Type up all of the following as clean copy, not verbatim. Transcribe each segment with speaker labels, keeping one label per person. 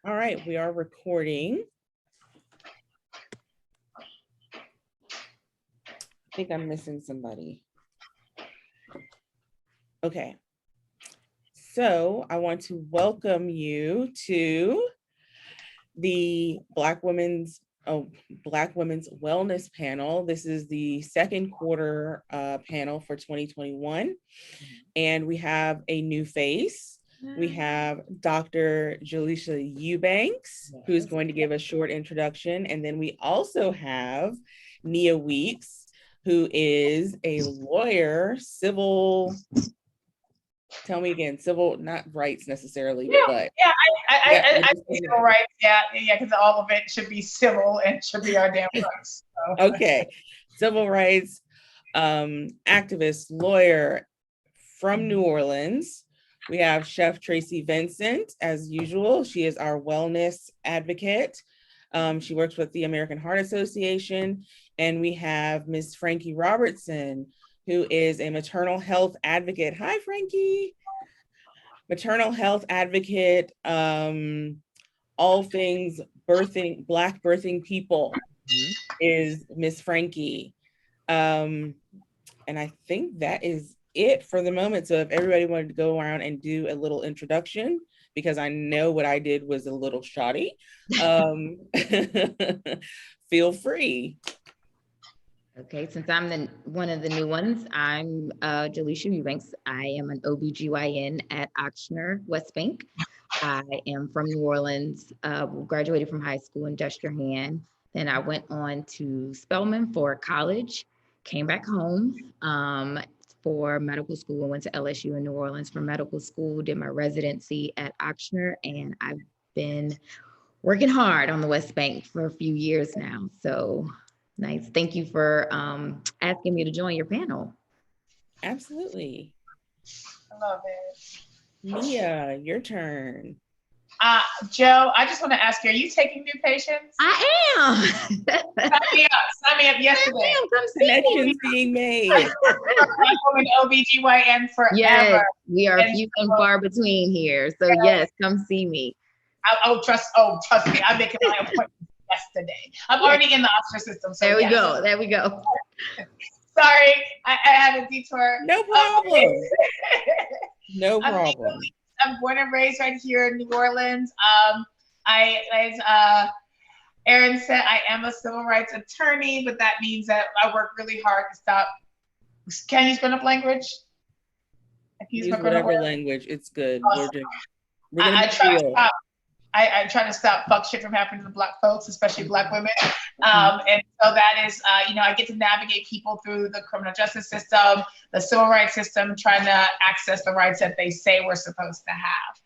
Speaker 1: All right, we are recording. I think I'm missing somebody. Okay. So I want to welcome you to the Black Women's Wellness Panel. This is the second quarter panel for 2021. And we have a new face. We have Dr. Jaleisha Eubanks, who's going to give a short introduction. And then we also have Nia Weeks, who is a lawyer, civil, tell me again, civil, not rights necessarily, but.
Speaker 2: I think civil rights, because all of it should be civil and should be our damn rights. So.
Speaker 1: Okay, civil rights activist, lawyer from New Orleans. We have Chef Tracy Vincent, as usual. She is our wellness advocate. She works with the American Heart Association. And we have Ms. Frankie Robertson, who is a maternal health advocate. Hi, Frankie. Maternal health advocate, all things birthing, Black birthing people is Miss Frankie. And I think that is it for the moment. So if everybody wanted to go around and do a little introduction, because I know what I did was a little shoddy, feel free.
Speaker 3: Okay, since I'm one of the new ones, I'm Jaleisha Eubanks. I am an OBGYN at Ochsner West Bank. I am from New Orleans, graduated from high school in Destrehan. Then I went on to Spelman for college, came back home for medical school. I went to LSU in New Orleans for medical school, did my residency at Ochsner, and I've been working hard on the West Bank for a few years now. So nice. Thank you for asking me to join your panel.
Speaker 1: Absolutely.
Speaker 2: I love it.
Speaker 1: Nia, your turn.
Speaker 2: Joe, I just want to ask you, are you taking new patients?
Speaker 3: I am.
Speaker 2: Sign me up yesterday.
Speaker 1: Connections being made.
Speaker 2: Black woman OBGYN forever.
Speaker 3: Yes, we are few and far between here. So yes, come see me.
Speaker 2: Trust me, I'm making my appointment yesterday. I'm already in the Ochsner system. So
Speaker 3: there we go.
Speaker 2: Sorry, I had a detour.
Speaker 1: No problem. No problem.
Speaker 2: I'm born and raised right here in New Orleans. As Erin said, I am a civil rights attorney, but that means that I work really hard to stop. Can you use grown-up language?
Speaker 1: Use whatever language. It's good.
Speaker 2: Awesome. I try to stop fuck shit from happening to Black folks, especially Black women. And so that is, I get to navigate people through the criminal justice system, the civil rights system, trying to access the rights that they say we're supposed to have.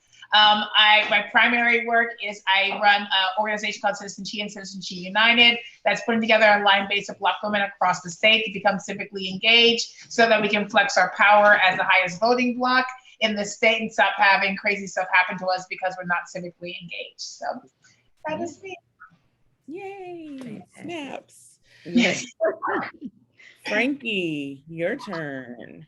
Speaker 2: My primary work is I run an organization called Citizen Chi and Citizen Chi United that's putting together a line base of Black women across the state to become civically engaged so that we can flex our power as the highest voting bloc in the state and stop having crazy stuff happen to us because we're not civically engaged. So that is me.
Speaker 1: Yay, snaps.
Speaker 3: Yes.
Speaker 1: Frankie, your turn.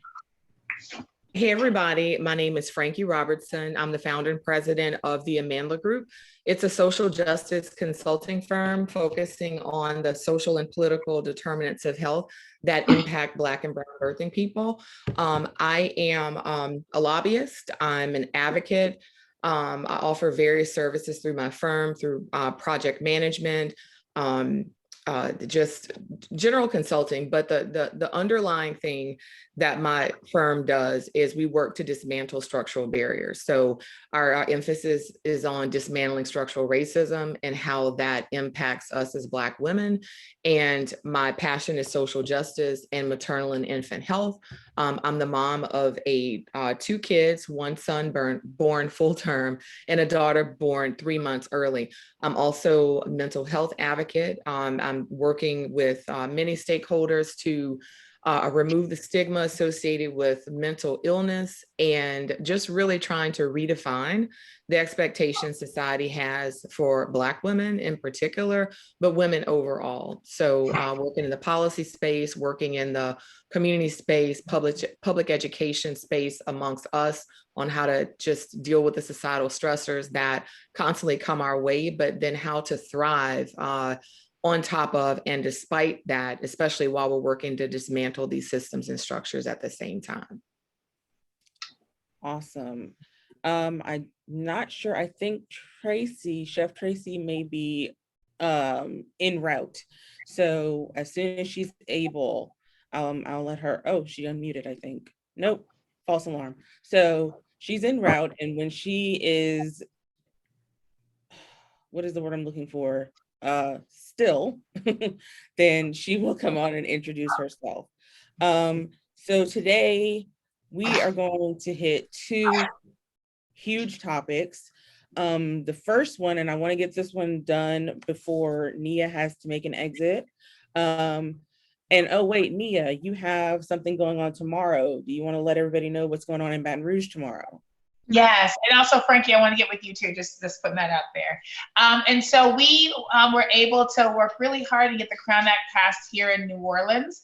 Speaker 4: Hey everybody, my name is Frankie Robertson. I'm the founder and president of the Amandla Group. It's a social justice consulting firm focusing on the social and political determinants of health that impact Black and brown birthing people. I am a lobbyist, I'm an advocate. I offer various services through my firm, through project management, just general consulting, but the underlying thing that my firm does is we work to dismantle structural barriers. So our emphasis is on dismantling structural racism and how that impacts us as Black women. And my passion is social justice and maternal and infant health. I'm the mom of two kids, one son born full term and a daughter born 3 months early. I'm also a mental health advocate. I'm working with many stakeholders to remove the stigma associated with mental illness, and just really trying to redefine the expectations society has for Black women in particular, but women overall. So working in the policy space, working in the community space, public education space amongst us on how to just deal with the societal stressors that constantly come our way, but then how to thrive on top of and despite that, especially while we're working to dismantle these systems and structures at the same time.
Speaker 1: Awesome. I'm not sure. I think Chef Tracy may be en route. So as soon as she's able, I'll let her, oh, she unmuted, I think. Nope, false alarm. So she's en route, and when she is, what is the word I'm looking for? Still, then she will come on and introduce herself. So today we are going to hit two huge topics. The first one, and I want to get this one done before Nia has to make an exit. And oh wait, Nia, you have something going on tomorrow. Do you want to let everybody know what's going on in Baton Rouge tomorrow?
Speaker 2: Yes, and also Frankie, I want to get with you too, just putting that out there. And so we were able to work really hard to get the Crown Act passed here in New Orleans.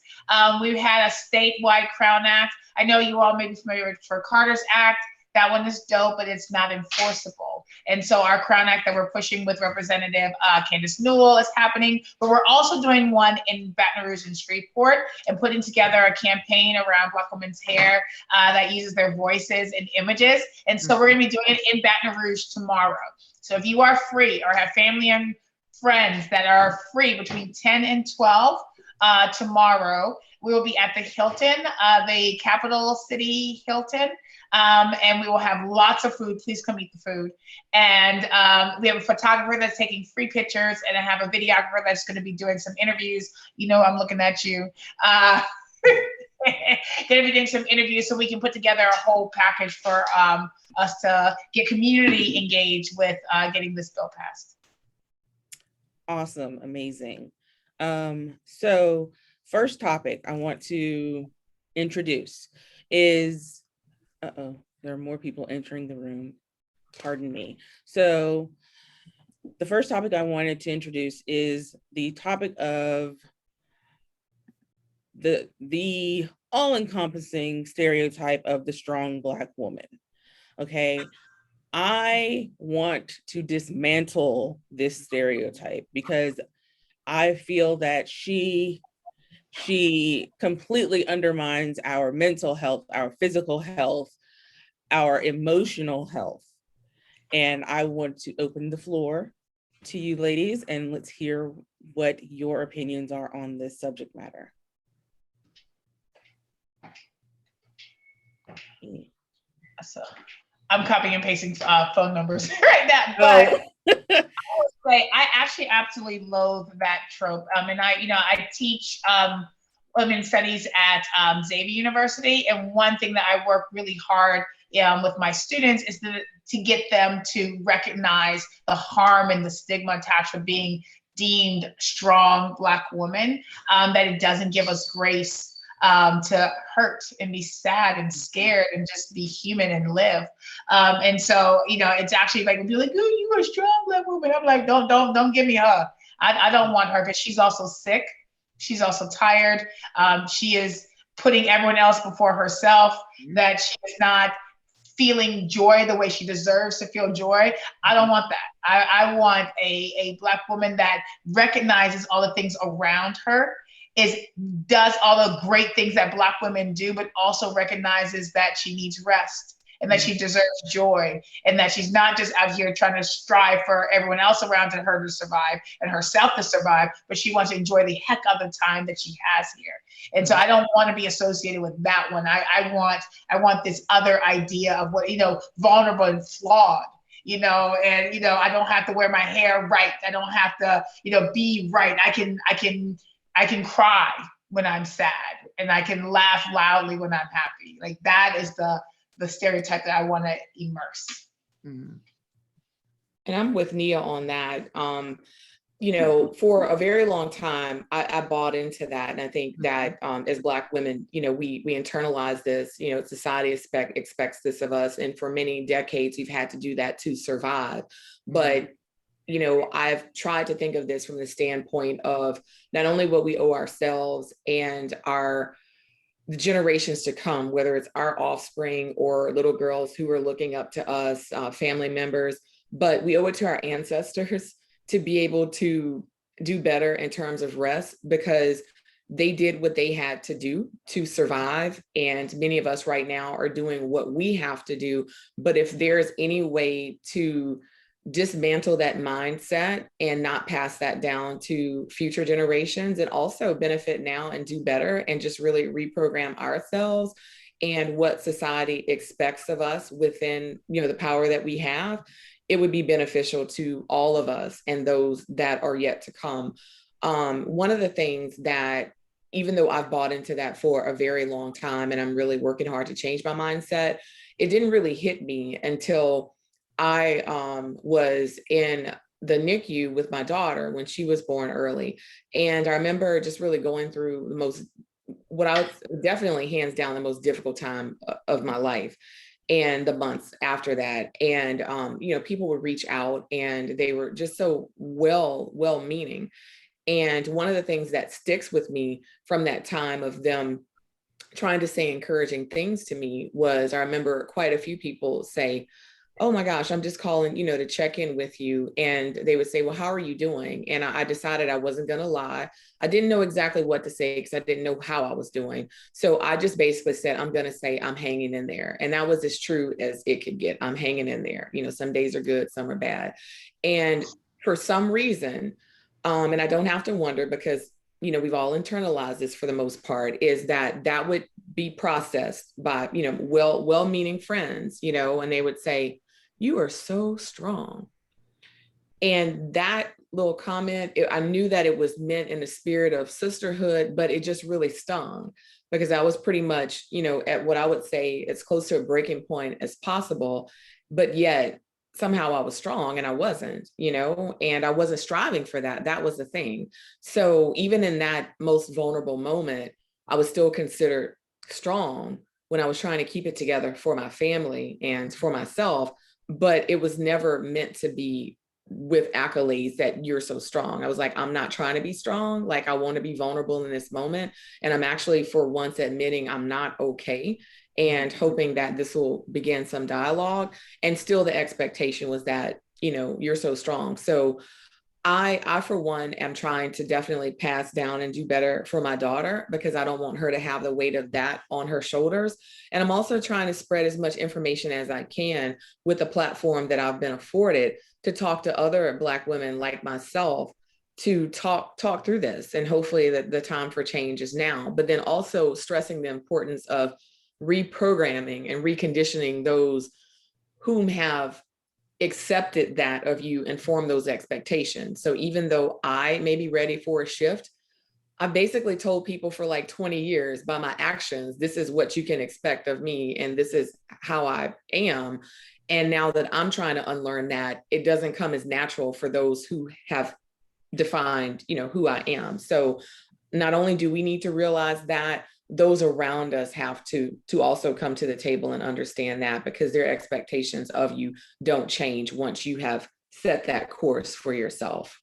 Speaker 2: We've had a statewide Crown Act. I know you all may be familiar with for Carter's Act. That one is dope, but it's not enforceable. And so our Crown Act that we're pushing with Representative Candace Newell is happening, but we're also doing one in Baton Rouge and Shreveport and putting together a campaign around Black women's hair that uses their voices and images. And so we're gonna be doing it in Baton Rouge tomorrow. So if you are free or have family and friends that are free between 10 and 12 tomorrow, we will be at the Hilton, the capital city Hilton. And we will have lots of food. Please come eat the food. And we have a photographer that's taking free pictures, and I have a videographer that's going to be doing some interviews. You know, I'm looking at you. Going to be doing some interviews so we can put together a whole package for us to get community engaged with getting this bill passed.
Speaker 1: Awesome, amazing. So first topic I want to introduce is, there are more people entering the room, pardon me. So the first topic I wanted to introduce is the topic of the all-encompassing stereotype of the strong Black woman. Okay, I want to dismantle this stereotype because I feel that she completely undermines our mental health, our physical health, our emotional health. And I want to open the floor to you ladies, and let's hear what your opinions are on this subject matter.
Speaker 2: So I'm copying and pasting phone numbers right now, but I actually absolutely loathe that trope. And I teach women's studies at Xavier University, and one thing that I work really hard with my students is to get them to recognize the harm and the stigma attached to being deemed strong Black woman, that it doesn't give us grace to hurt and be sad and scared and just be human and live. And so, it's actually like, be like, oh, you're a strong Black woman. I'm like, don't give me her. I don't want her because she's also sick. She's also tired. She is putting everyone else before herself, that she is not feeling joy the way she deserves to feel joy. I don't want that. I want a Black woman that recognizes all the things around her, does all the great things that Black women do, but also recognizes that she needs rest and that she deserves joy, and that she's not just out here trying to strive for everyone else around her to survive and herself to survive, but she wants to enjoy the heck of the time that she has here. And so I don't want to be associated with that one. I want this other idea of what, vulnerable and flawed. And I don't have to wear my hair right. I don't have to, be right. I can cry when I'm sad, and I can laugh loudly when I'm happy. Like, that is the stereotype that I want to immerse.
Speaker 4: And I'm with Nia on that. you know, for a very long time, I bought into that. And I think that as Black women, you know, we internalize this, you know, society expects this of us. And for many decades, we've had to do that to survive. But, you know, I've tried to think of this from the standpoint of not only what we owe ourselves and the generations to come, whether it's our offspring or little girls who are looking up to us, family members, but we owe it to our ancestors to be able to do better in terms of rest, because they did what they had to do to survive. And many of us right now are doing what we have to do. But if there's any way to dismantle that mindset and not pass that down to future generations, and also benefit now and do better and just really reprogram ourselves and what society expects of us within, you know, the power that we have, it would be beneficial to all of us and those that are yet to come. One of the things that, even though I've bought into that for a very long time and I'm really working hard to change my mindset, it didn't really hit me until I was in the NICU with my daughter when she was born early. And I remember just really going through the most, what I was definitely hands down the most difficult time of my life, and the months after that. And, you know, people would reach out and they were just so well-meaning. And one of the things that sticks with me from that time of them trying to say encouraging things to me was, I remember quite a few people say, oh my gosh, I'm just calling, you know, to check in with you. And they would say, well, how are you doing? And I decided I wasn't going to lie. I didn't know exactly what to say because I didn't know how I was doing. So I just basically said, I'm going to say I'm hanging in there. And that was as true as it could get. I'm hanging in there. You know, some days are good, some are bad. And for some reason, and I don't have to wonder because, you know, we've all internalized this for the most part, is that that would be processed by, you know, well-meaning friends, you know, and they would say, you are so strong. And that little comment, I knew that it was meant in the spirit of sisterhood, but it just really stung because I was pretty much, you know, at what I would say as close to a breaking point as possible. But yet somehow I was strong and I wasn't, you know, and I wasn't striving for that. That was the thing. So even in that most vulnerable moment, I was still considered strong when I was trying to keep it together for my family and for myself. But it was never meant to be with accolades that you're so strong. I was like, I'm not trying to be strong. Like, I want to be vulnerable in this moment. And I'm actually, for once, admitting I'm not okay and hoping that this will begin some dialogue. And still the expectation was that, you know, you're so strong. So I, for one, am trying to definitely pass down and do better for my daughter because I don't want her to have the weight of that on her shoulders. And I'm also trying to spread as much information as I can with the platform that I've been afforded to talk to other Black women like myself to talk through this. And hopefully the time for change is now, but then also stressing the importance of reprogramming and reconditioning those whom have accepted that of you and form those expectations. So even though I may be ready for a shift, I basically told people for like 20 years by my actions, this is what you can expect of me and this is how I am. And now that I'm trying to unlearn that, it doesn't come as natural for those who have defined, you know, who I am. So not only do we need to realize that, those around us have to also come to the table and understand that, because their expectations of you don't change once you have set that course for yourself.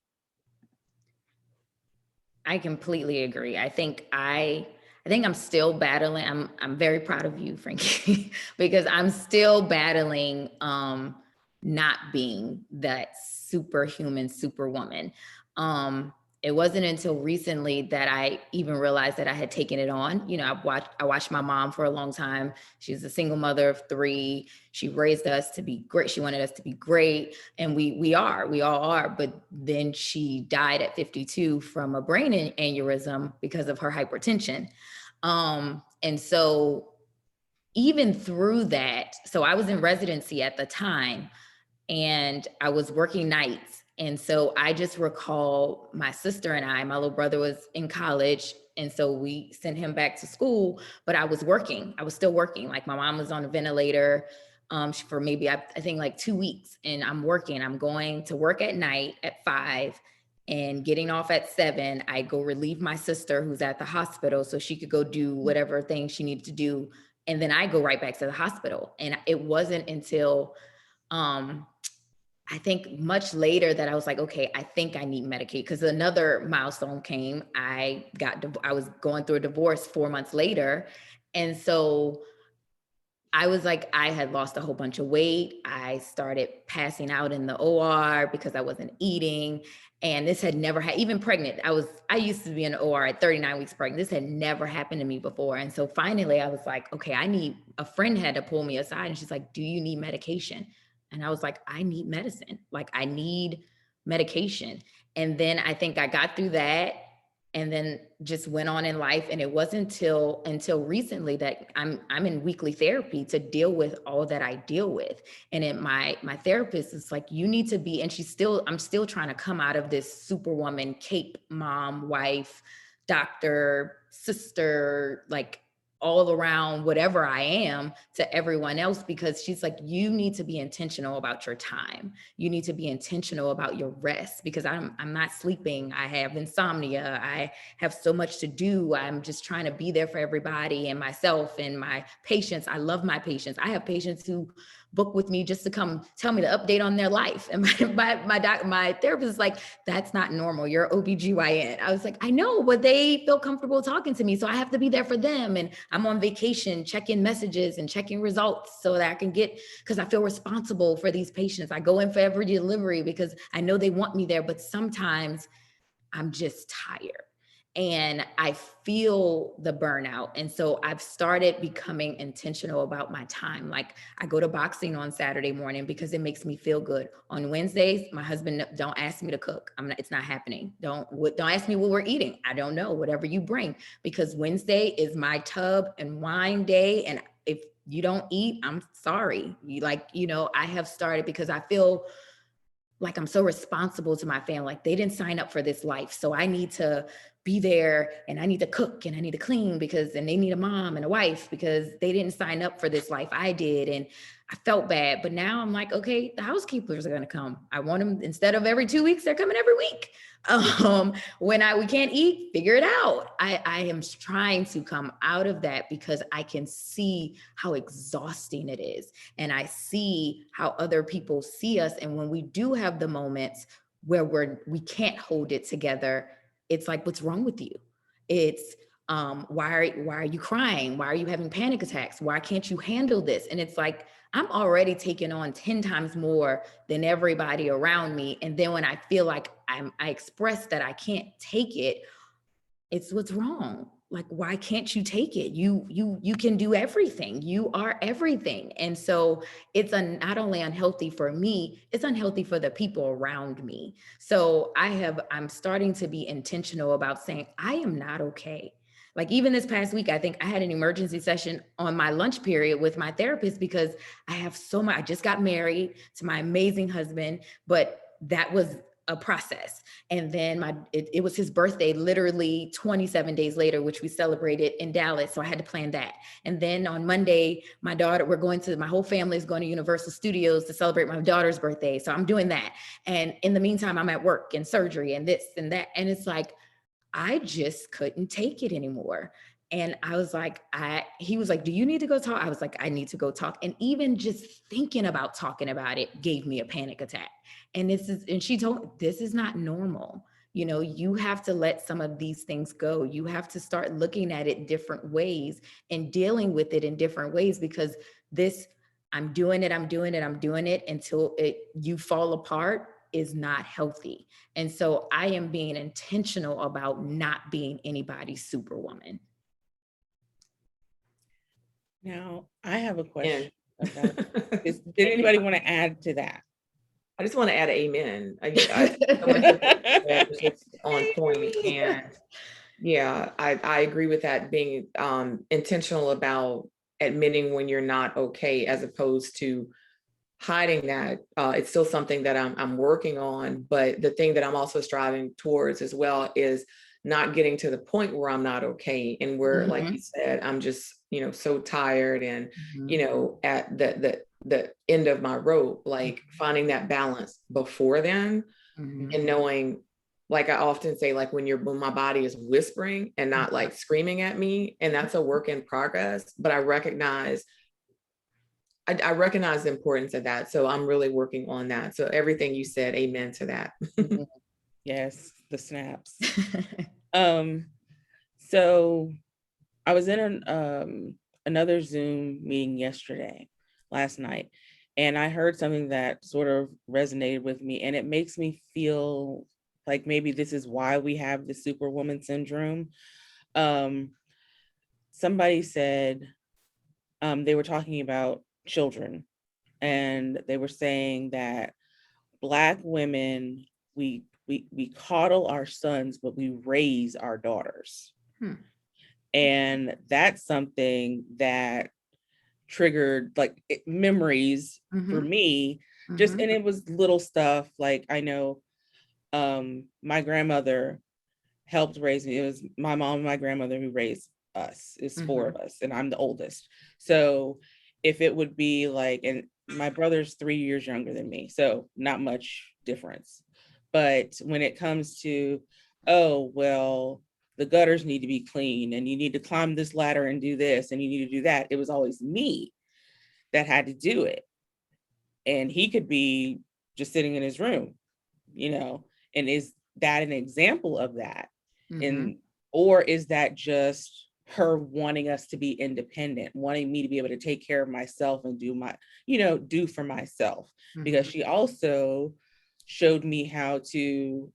Speaker 3: I completely agree. I think I'm still battling. I'm very proud of you, Frankie, because I'm still battling not being that superhuman superwoman. It wasn't until recently that I even realized that I had taken it on. You know, I watched my mom for a long time. She's a single mother of 3. She raised us to be great. She wanted us to be great. And we all are. But then she died at 52 from a brain aneurysm because of her hypertension. And so even through that, so I was in residency at the time and I was working nights. And so I just recall my sister and my little brother was in college. And so we sent him back to school, but I was working. I was still working. Like, my mom was on a ventilator for maybe, I think like 2 weeks, and I'm working. I'm going to work at night at 5 and getting off at 7, I go relieve my sister who's at the hospital so she could go do whatever thing she needed to do. And then I go right back to the hospital. And it wasn't until I think much later that I was like, okay, I think I need Medicaid, because another milestone came. I was going through a divorce 4 months later. And so I was like, I had lost a whole bunch of weight. I started passing out in the OR because I wasn't eating. And this had never had, even pregnant. I used to be in the OR at 39 weeks pregnant. This had never happened to me before. And so finally I was like, okay, a friend had to pull me aside and she's like, do you need medication? And I was like, I need medicine. Like, I need medication. And then I think I got through that and then just went on in life. And it wasn't until recently that I'm in weekly therapy to deal with all that I deal with. And my therapist is like, you need to be, and I'm still trying to come out of this superwoman, cape, mom, wife, doctor, sister, like all around whatever I am to everyone else, because she's like, you need to be intentional about your time. You need to be intentional about your rest, because I'm not sleeping. I have insomnia. I have so much to do. I'm just trying to be there for everybody and myself and my patients. I love my patients. I have patients who book with me just to come tell me the update on their life. And my therapist is like, that's not normal. You're OBGYN. I was like, I know, but they feel comfortable talking to me. So I have to be there for them. And I'm on vacation, checking messages and checking results so that I can because I feel responsible for these patients. I go in for every delivery because I know they want me there, but sometimes I'm just tired. And I feel the burnout. And so I've started becoming intentional about my time. Like, I go to boxing on Saturday morning because it makes me feel good. On Wednesdays, my husband, don't ask me to cook. It's not happening. Don't ask me what we're eating. I don't know, whatever you bring, because Wednesday is my tub and wine day. And if you don't eat, I'm sorry. I have started, because I feel like I'm so responsible to my family. Like, they didn't sign up for this life. So I need to be there, and I need to cook, and I need to clean, and they need a mom and a wife because they didn't sign up for this life. I did. And I felt bad, but now I'm like, okay, the housekeepers are going to come. I want them, instead of every 2 weeks, they're coming every week. When we can't eat, figure it out. I am trying to come out of that because I can see how exhausting it is. And I see how other people see us. And when we do have the moments where we can't hold it together, it's like, what's wrong with you? It's, why are you crying? Why are you having panic attacks? Why can't you handle this? And it's like, I'm already taking on 10 times more than everybody around me. And then when I feel like I express that I can't take it, it's, what's wrong? Like, why can't you take it? You can do everything. You are everything. And so it's not only unhealthy for me, it's unhealthy for the people around me. So I'm starting to be intentional about saying, I am not okay. Like, even this past week, I think I had an emergency session on my lunch period with my therapist because I have so much. I just got married to my amazing husband, but that was a process. And then it was his birthday, literally 27 days later, which we celebrated in Dallas. So I had to plan that. And then on Monday, my whole family is going to Universal Studios to celebrate my daughter's birthday. So I'm doing that. And in the meantime, I'm at work and surgery and this and that. And it's like, I just couldn't take it anymore. And I was like, he was like, do you need to go talk? I was like, I need to go talk. And even just thinking about talking about it gave me a panic attack. And she told, this is not normal. You have to let some of these things go. You have to start looking at it different ways and dealing with it in different ways, because I'm doing it until you fall apart is not healthy. And so I am being intentional about not being anybody's superwoman.
Speaker 1: Now, I have a question about this. Did anybody want to add to that?
Speaker 4: I just want to add an amen. It's on point. And yeah, I agree with that, being intentional about admitting when you're not okay, as opposed to hiding that. It's still something that I'm working on, but the thing that I'm also striving towards as well is not getting to the point where I'm not okay, and where, like you said, I'm just, so tired and, at the end of my rope, like finding that balance before then, and knowing like I often say, like when my body is whispering and not like screaming at me, and that's a work in progress, but I recognize the importance of that. So I'm really working on that. So everything you said, amen to that.
Speaker 1: Yes, the snaps. So I was in another Zoom meeting last night, and I heard something that sort of resonated with me, and it makes me feel like maybe this is why we have the superwoman syndrome. Somebody said they were talking about children, and they were saying that Black women, we coddle our sons, but we raise our daughters. And that's something that triggered like memories for me. Just, and it was little stuff like, I know my grandmother helped raise me. It was my mom and my grandmother who raised us. It's four of us, and I'm the oldest. So if it would be like, and my brother's 3 years younger than me, so not much difference. But when it comes to, oh, well, the gutters need to be clean, and you need to climb this ladder and do this, and you need to do that, it was always me that had to do it. And he could be just sitting in his room, and is that an example of that? And or is that just her wanting us to be independent, wanting me to be able to take care of myself and do for myself? Because she also showed me how to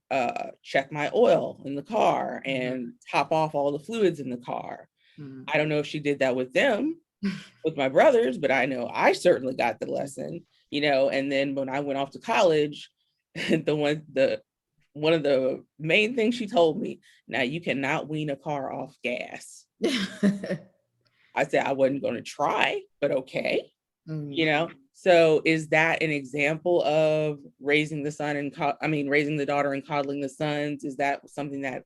Speaker 1: check my oil in the car and top off all the fluids in the car. I don't know if she did that with them, with my brothers, but I know I certainly got the lesson, and then when I went off to college, one of the main things she told me, now you cannot wean a car off gas. I said I wasn't going to try, but okay. So is that an example of raising the son and raising the daughter and coddling the sons? Is that something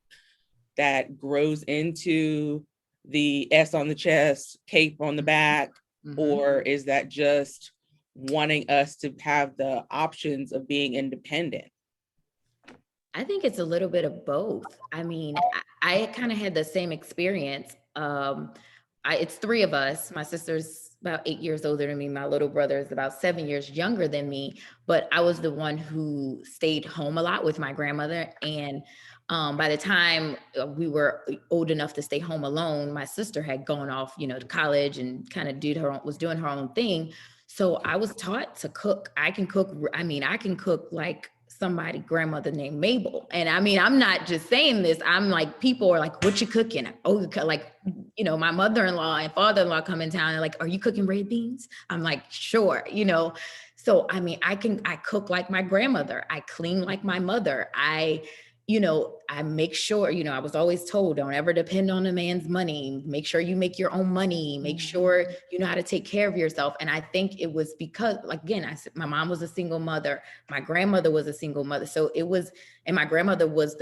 Speaker 1: that grows into the S on the chest, cape on the back, or is that just wanting us to have the options of being independent?
Speaker 3: I think it's a little bit of both. I mean, I kind of had the same experience. It's three of us. My sister's about 8 years older than me. My little brother is about 7 years younger than me, but I was the one who stayed home a lot with my grandmother. And by the time we were old enough to stay home alone, my sister had gone off, to college and kind of was doing her own thing. So I was taught to cook. I can cook like somebody grandmother named Mabel. And I mean, I'm not just saying this. I'm like, people are like, what you cooking? Oh, like, my mother-in-law and father-in-law come in town and like, are you cooking red beans? I'm like, sure. So, I mean, I cook like my grandmother. I clean like my mother. I make sure, I was always told, don't ever depend on a man's money. Make sure you make your own money. Make sure you know how to take care of yourself. And I think it was because, like, again, I said, my mom was a single mother. My grandmother was a single mother. So and my grandmother was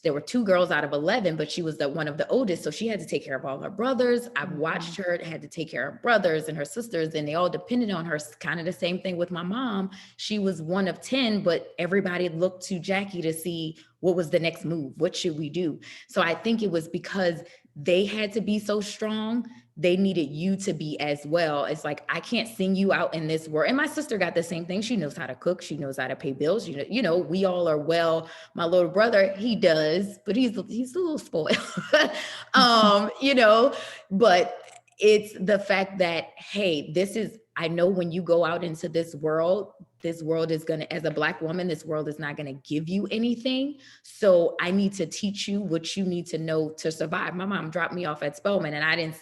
Speaker 3: there were 2 girls out of 11, but she was one of the oldest. So she had to take care of all her brothers. I've watched her had to take care of brothers and her sisters, and they all depended on her. Kind of the same thing with my mom. She was one of 10, but everybody looked to Jackie to see what was the next move. What should we do? So I think it was because they had to be so strong. They needed you to be as well. It's like, I can't sing you out in this world. And my sister got the same thing. She knows how to cook. She knows how to pay bills. We all are well. My little brother, he does, but he's a little spoiled. But it's the fact that, hey, I know when you go out into this world is as a Black woman, this world is not gonna give you anything. So I need to teach you what you need to know to survive. My mom dropped me off at Spelman, and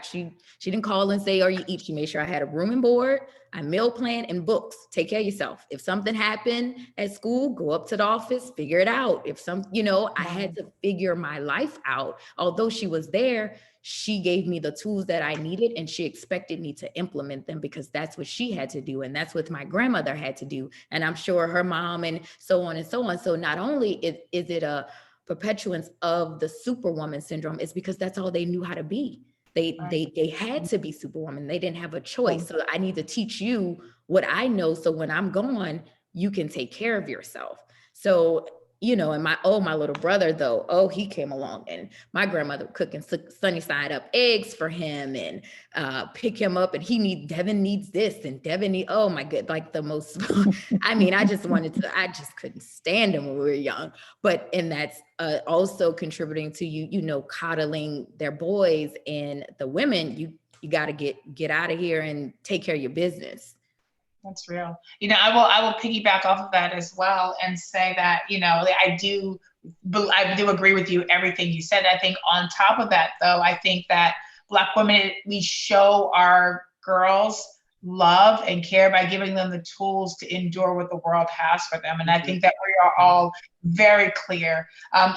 Speaker 3: she didn't call and say, are you eat? She made sure I had a room and board, a meal plan, and books. Take care of yourself. If something happened at school, go up to the office, figure it out. I had to figure my life out. Although she was there, she gave me the tools that I needed, and she expected me to implement them because that's what she had to do. And that's what my grandmother had to do. And I'm sure her mom, and so on and so on. So not only is it a perpetuance of the superwoman syndrome, it's because that's all they knew how to be. They had to be superwoman. They didn't have a choice. So I need to teach you what I know. So when I'm gone, you can take care of yourself. So, you know, and my little brother though, oh, he came along and my grandmother cooking sunny side up eggs for him and pick him up and Devin needs this and Devin oh my god, like the most, I mean, I just couldn't stand him when we were young, and that's also contributing to you know, coddling their boys, and the women, you got to get out of here and take care of your business.
Speaker 2: That's real. You know, I will piggyback off of that as well and say that, you know, I do agree with you, everything you said. I think on top of that, though, I think that Black women, we show our girls love and care by giving them the tools to endure what the world has for them. And I think that we are all very clear,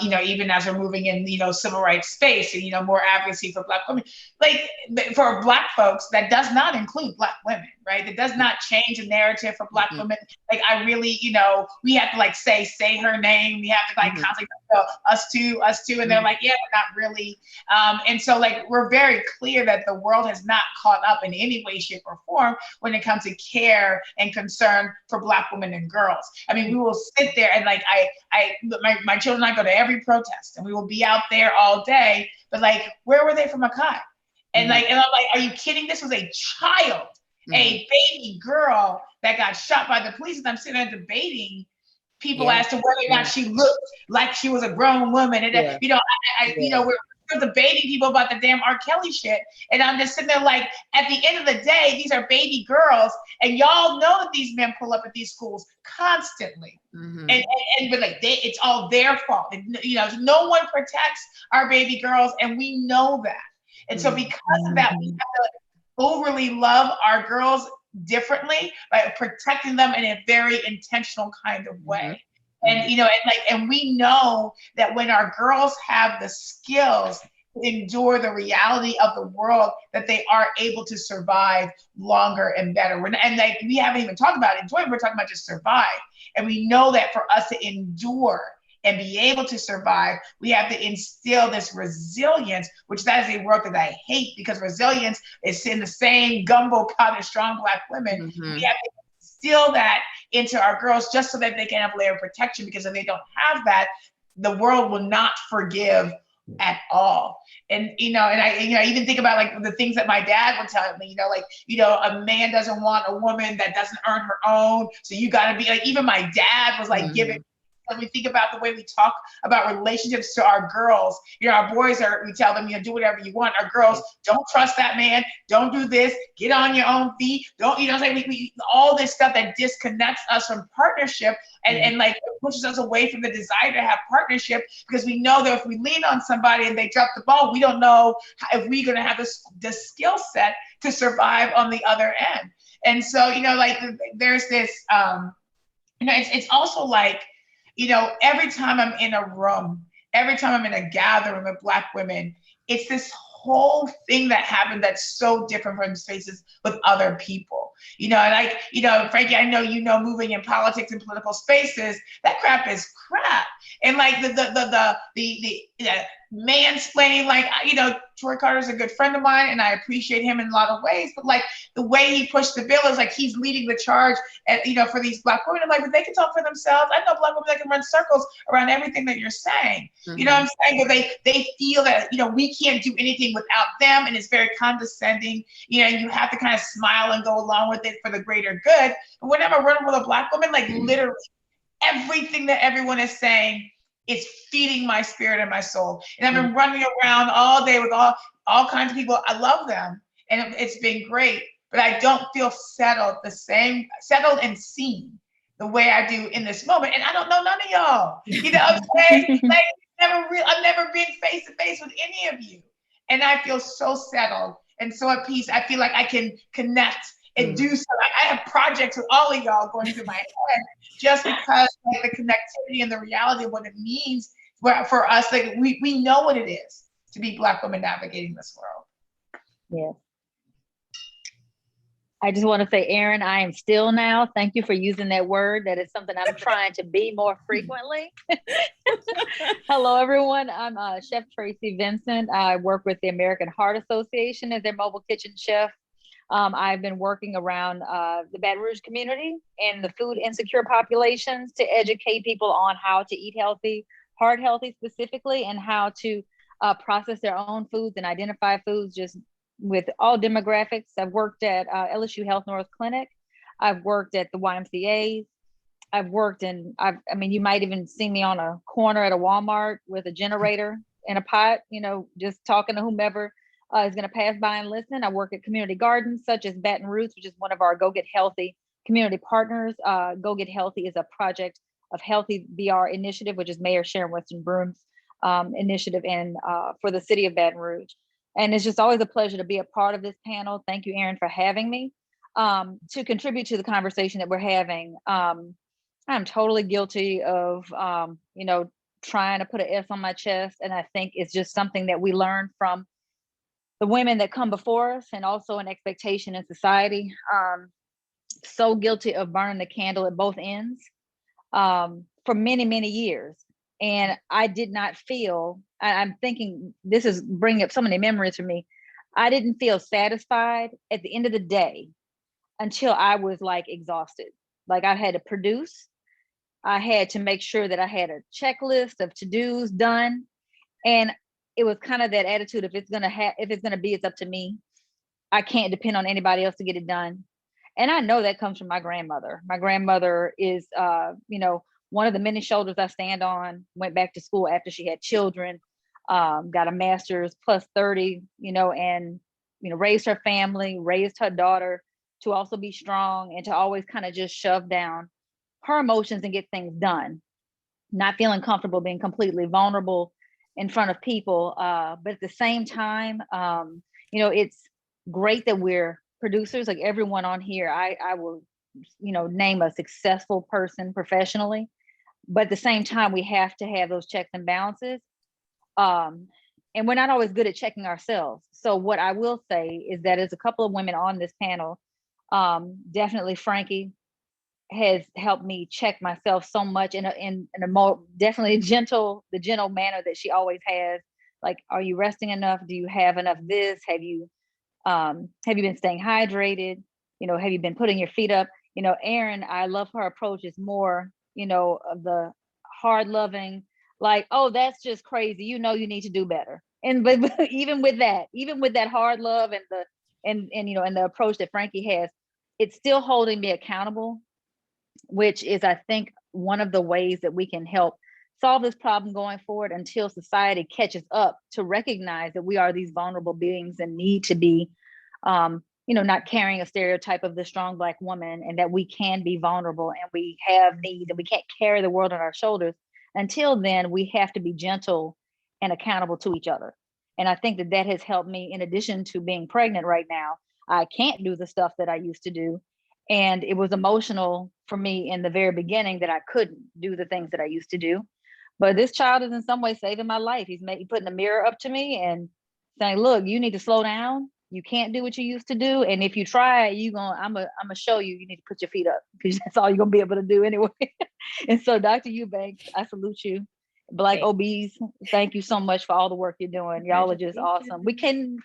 Speaker 2: you know, even as we're moving in, you know, civil rights space and, you know, more advocacy for Black women, like for Black folks, that does not include Black women, right? That does not change the narrative for Black women. Like I really, you know, we have to like say her name. We have to like constantly go, us too. And they're like, yeah, but not really. And so like, we're very clear that the world has not caught up in any way, shape or form when it comes to care and concern for Black women and girls. I mean, we will sit there and like, my children and I go to every protest and we will be out there all day, but like, where were they for Makai? And like, and I'm like, are you kidding? This was a child, a baby girl that got shot by the police. And I'm sitting there debating people as to whether or not she looked like she was a grown woman. And you know, you know, we're debating people about the damn R. Kelly shit. And I'm just sitting there like, at the end of the day, these are baby girls. And y'all know that these men pull up at these schools constantly. And but like, it's all their fault. And, you know, no one protects our baby girls. And we know that. And so because of that, we have to overly love our girls differently by protecting them in a very intentional kind of way. And, you know, and we know that when our girls have the skills to endure the reality of the world, that they are able to survive longer and better. And like, we haven't even talked about enjoyment, we're talking about just survive. And we know that for us to endure and be able to survive, we have to instill this resilience, which that is a word that I hate, because resilience is in the same gumbo pot of strong Black women. We have to instill that into our girls just so that they can have a layer of protection, because if they don't have that, the world will not forgive at all. And, you know, and I even think about like the things that my dad would tell me, you know, a man doesn't want a woman that doesn't earn her own. So you got to be like, even my dad was like giving. When we think about the way we talk about relationships to our girls, you know, our boys we tell them, you know, do whatever you want. Our girls, don't trust that man. Don't do this. Get on your own feet. Don't, you know, we all this stuff that disconnects us from partnership and like pushes us away from the desire to have partnership, because we know that if we lean on somebody and they drop the ball, we don't know if we're going to have the skill set to survive on the other end. And so, you know, like there's this, you know, it's also like, you know, every time I'm in a room, every time I'm in a gathering of Black women, it's this whole thing that happened that's so different from spaces with other people. You know, and like, you know, Frankie, I know, you know, moving in politics and political spaces, that crap is crap. And like the mansplaining, like, you know, Troy Carter's a good friend of mine and I appreciate him in a lot of ways, but like the way he pushed the bill is like he's leading the charge at, you know, for these Black women. I'm like, but they can talk for themselves. I know Black women that can run circles around everything that you're saying. You know what I'm saying? But they feel that, you know, we can't do anything without them, and it's very condescending. You know, you have to kind of smile and go along with it for the greater good. But whenever I'm running with a Black woman, like literally everything that everyone is saying, it's feeding my spirit and my soul. And I've been running around all day with all kinds of people. I love them and it's been great, but I don't feel settled and seen the way I do in this moment. And I don't know none of y'all. You know what I'm saying? Like I've never been face to face with any of you. And I feel so settled and so at peace. I feel like I can connect and do so. I have projects with all of y'all going through my head just because like the connectivity and the reality of what it means for us. Like we know what it is to be Black women navigating this world.
Speaker 5: Yeah. I just want to say, Erin, I am still now. Thank you for using that word. That is something I'm trying to be more frequently. Hello, everyone. I'm Chef Tracy Vincent. I work with the American Heart Association as their mobile kitchen chef. I've been working around the Baton Rouge community and the food insecure populations to educate people on how to eat healthy, heart healthy specifically, and how to process their own foods and identify foods just with all demographics. I've worked at LSU Health North Clinic. I've worked at the YMCA. I've worked in, I mean, you might even see me on a corner at a Walmart with a generator and a pot, you know, just talking to whomever is going to pass by and listen. I work at community gardens such as Baton Rouge, which is one of our Go Get Healthy community partners. Go Get Healthy is a project of Healthy BR initiative, which is Mayor Sharon Weston Broom's initiative and for the city of Baton Rouge. And it's just always a pleasure to be a part of this panel. Thank you, Erin, for having me. To contribute to the conversation that we're having, I'm totally guilty of, you know, trying to put an S on my chest. And I think it's just something that we learn from the women that come before us and also an expectation in society. So guilty of burning the candle at both ends for many, many years. And I did not feel, I'm thinking this is bringing up so many memories for me. I didn't feel satisfied at the end of the day until I was like exhausted. Like I had to produce. I had to make sure that I had a checklist of to-dos done. And it was kind of that attitude, if it's gonna be, it's up to me. I can't depend on anybody else to get it done. And I know that comes from my grandmother. My grandmother is, you know, one of the many shoulders I stand on. Went back to school after she had children, got a master's plus 30, you know, and, you know, raised her family, raised her daughter to also be strong and to always kind of just shove down her emotions and get things done. Not feeling comfortable being completely vulnerable in front of people. But at the same time, you know, it's great that we're producers, like everyone on here. I will, you know, name a successful person professionally, but at the same time, we have to have those checks and balances. And we're not always good at checking ourselves. So what I will say is that there's a couple of women on this panel, definitely Frankie has helped me check myself so much in a more definitely the gentle manner that she always has. Like, are you resting enough? Do you have enough this? Have you been staying hydrated? You know, have you been putting your feet up? You know, Erin, I love her approach is more, you know, of the hard loving, like, oh, that's just crazy. You know, you need to do better. And but even with that hard love and you know, and the approach that Frankie has, it's still holding me accountable, which is, I think, one of the ways that we can help solve this problem going forward until society catches up to recognize that we are these vulnerable beings and need to be, you know, not carrying a stereotype of the strong Black woman, and that we can be vulnerable and we have needs and we can't carry the world on our shoulders. Until then, we have to be gentle and accountable to each other. And I think that has helped me, in addition to being pregnant right now. I can't do the stuff that I used to do. And it was emotional for me in the very beginning that I couldn't do the things that I used to do. But this child is in some way saving my life. He's putting a mirror up to me and saying, look, you need to slow down. You can't do what you used to do. And if you try, I'm gonna show you, you need to put your feet up, because that's all you're gonna be able to do anyway. And so Dr. Eubanks, I salute you. Black OBs, thank you so much for all the work you're doing. Y'all are just awesome. We couldn't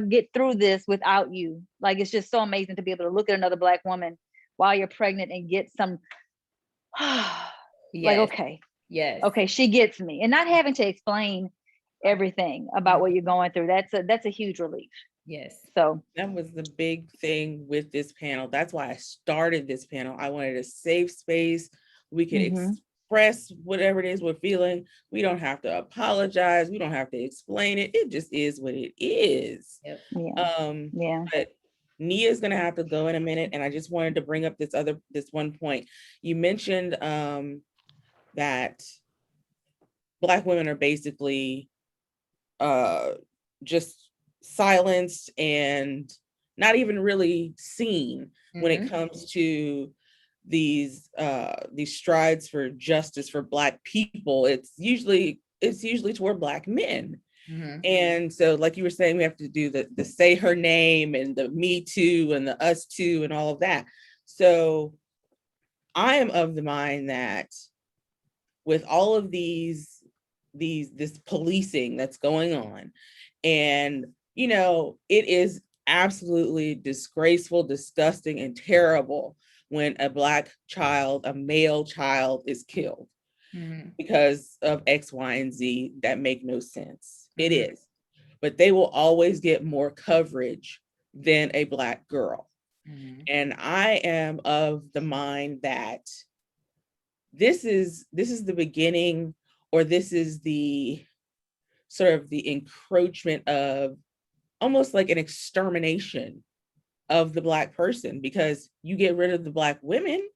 Speaker 5: get through this without you. Like, it's just so amazing to be able to look at another Black woman while you're pregnant and get some like, okay, yes, okay, she gets me, and not having to explain everything about what you're going through. That's a huge relief. Yes. So
Speaker 1: that was the big thing with this panel. That's why I started this panel. I wanted a safe space. We could express whatever it is we're feeling. We don't have to apologize. We don't have to explain it. It just is what it is. Yep. Yeah. But Nia's gonna have to go in a minute, and I just wanted to bring up this one point. You mentioned that Black women are basically just silenced and not even really seen when it comes to these strides for justice for Black people. It's usually toward Black men. And so, like you were saying, we have to do the say her name and the me too and the us too and all of that. So I am of the mind that with all of this policing that's going on, and, you know, it is absolutely disgraceful, disgusting, and terrible when a Black child, a male child, is killed because of X, Y, and Z that make no sense. It is. But they will always get more coverage than a Black girl. And I am of the mind that this is the beginning, or this is the sort of the encroachment of almost like an extermination of the Black person, because you get rid of the Black women,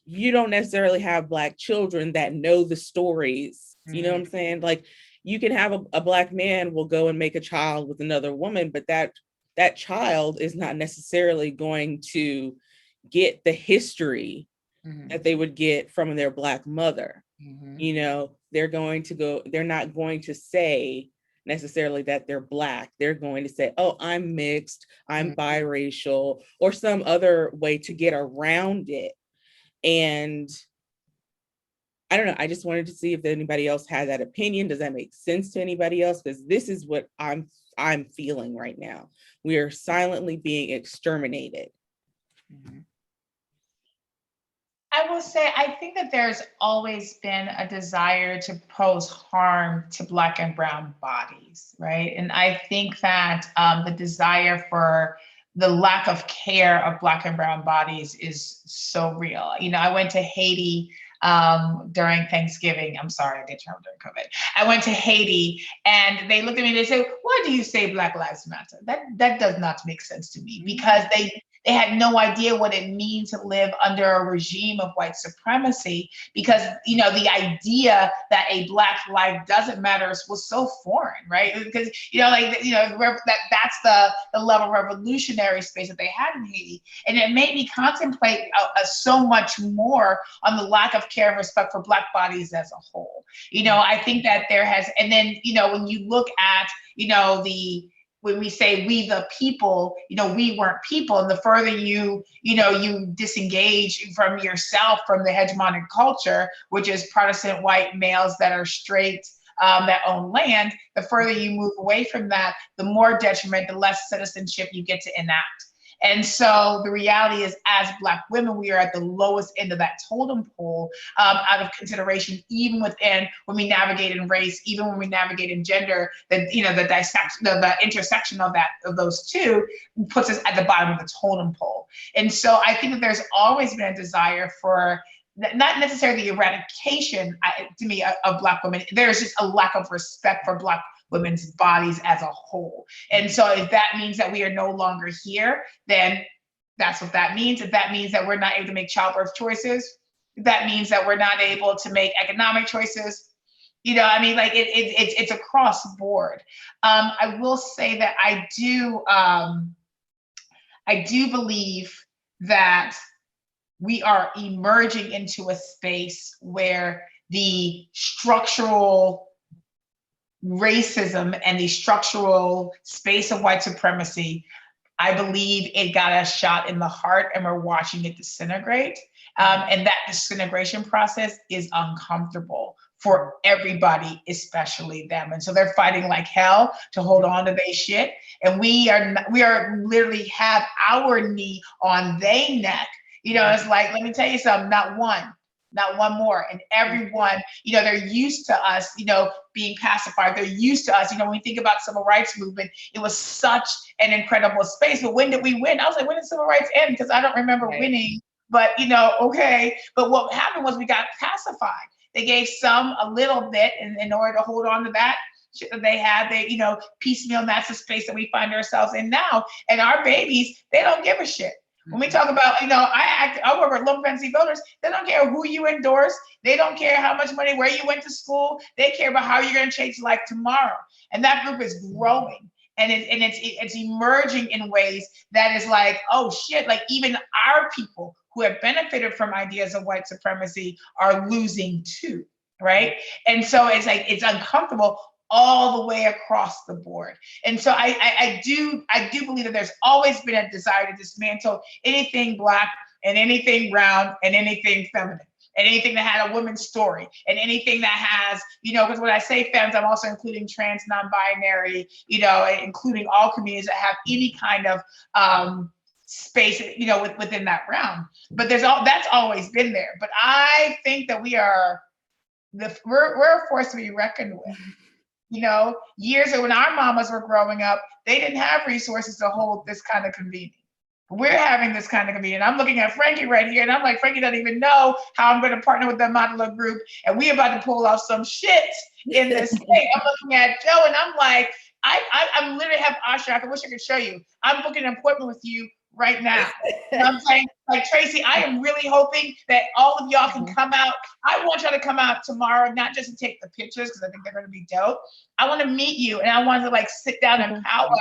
Speaker 1: you don't necessarily have Black children that know the stories. You know what I'm saying? Like, you can have a Black man will go and make a child with another woman, but that child is not necessarily going to get the history that they would get from their Black mother. You know, they're not going to say necessarily that they're Black. They're going to say, oh, I'm mixed, I'm biracial, or some other way to get around it. And I don't know, I just wanted to see if anybody else had that opinion. Does that make sense to anybody else? Because this is what I'm feeling right now. We are silently being exterminated.
Speaker 2: I will say, I think that there's always been a desire to pose harm to Black and brown bodies, right? And I think that the desire for the lack of care of Black and brown bodies is so real. You know, I went to Haiti during Thanksgiving. I'm sorry, I did travel during COVID. I went to Haiti and they looked at me and they said, why do you say Black Lives Matter? That does not make sense to me, because they had no idea what it means to live under a regime of white supremacy, because, you know, the idea that a Black life doesn't matter was so foreign, right? Because, you know, like, you know, that's the level of revolutionary space that they had in Haiti. And it made me contemplate so much more on the lack of care and respect for Black bodies as a whole. You know, I think that there has, and then, you know, when you look at, you know, when we say we the people, you know, we weren't people. And the further you disengage from yourself, from the hegemonic culture, which is Protestant white males that are straight, that own land, the further you move away from that, the more detriment, the less citizenship you get to enact. And so the reality is, as Black women, we are at the lowest end of that totem pole, out of consideration, even within when we navigate in race, even when we navigate in gender, the intersection of those two puts us at the bottom of the totem pole. And so I think that there's always been a desire for not necessarily the eradication, to me, of Black women. There's just a lack of respect for Black women's bodies as a whole. And so if that means that we are no longer here, then that's what that means. If that means that we're not able to make childbirth choices, if that means that we're not able to make economic choices, you know, I mean, like it's across board. I will say that I do believe that we are emerging into a space where the structural racism and the structural space of white supremacy, I believe it got us shot in the heart, and we're watching it disintegrate. And that disintegration process is uncomfortable for everybody, especially them. And so they're fighting like hell to hold on to their shit. And we are literally have our knee on their neck. You know, it's like, let me tell you something, not one more. And everyone, you know, they're used to us, you know, being pacified. They're used to us. You know, when we think about civil rights movement, it was such an incredible space. But when did we win? I was like, when did civil rights end? Because I don't remember winning. But, you know, okay. But what happened was we got pacified. They gave some a little bit in order to hold on to that shit that they had. They, you know, piecemeal, and that's the space that we find ourselves in now. And our babies, they don't give a shit. When we talk about, you know, I work with low propensity voters, they don't care who you endorse. They don't care how much money, where you went to school. They care about how you're going to change life tomorrow. And that group is growing. And it's emerging in ways that is like, oh shit, like even our people who have benefited from ideas of white supremacy are losing too, right? And so it's like, it's uncomfortable all the way across the board. And so I do believe that there's always been a desire to dismantle anything Black and anything brown and anything feminine. and anything that had a woman's story, and anything that has, because when I say femmes, I'm also including trans, non-binary, including all communities that have any kind of space, within that realm. But that's always been there. But I think that we're a force to be reckoned with. Years ago when our mamas were growing up, they didn't have resources to hold this kind of convening. We're having this kind of convening. I'm looking at Frankie right here, and I'm like, Frankie doesn't even know how I'm going to partner with the Modelo group, and we about to pull off some shit in this thing. I'm looking at Joe, and I'm like, I'm literally have Asha. I wish I could show you. I'm booking an appointment with you right now. I'm saying, like, Tracy, I am really hoping that all of y'all can come out. I want y'all to come out tomorrow, not just to take the pictures, because I think they're going to be dope. I want to meet you, and I want to like sit down and powwow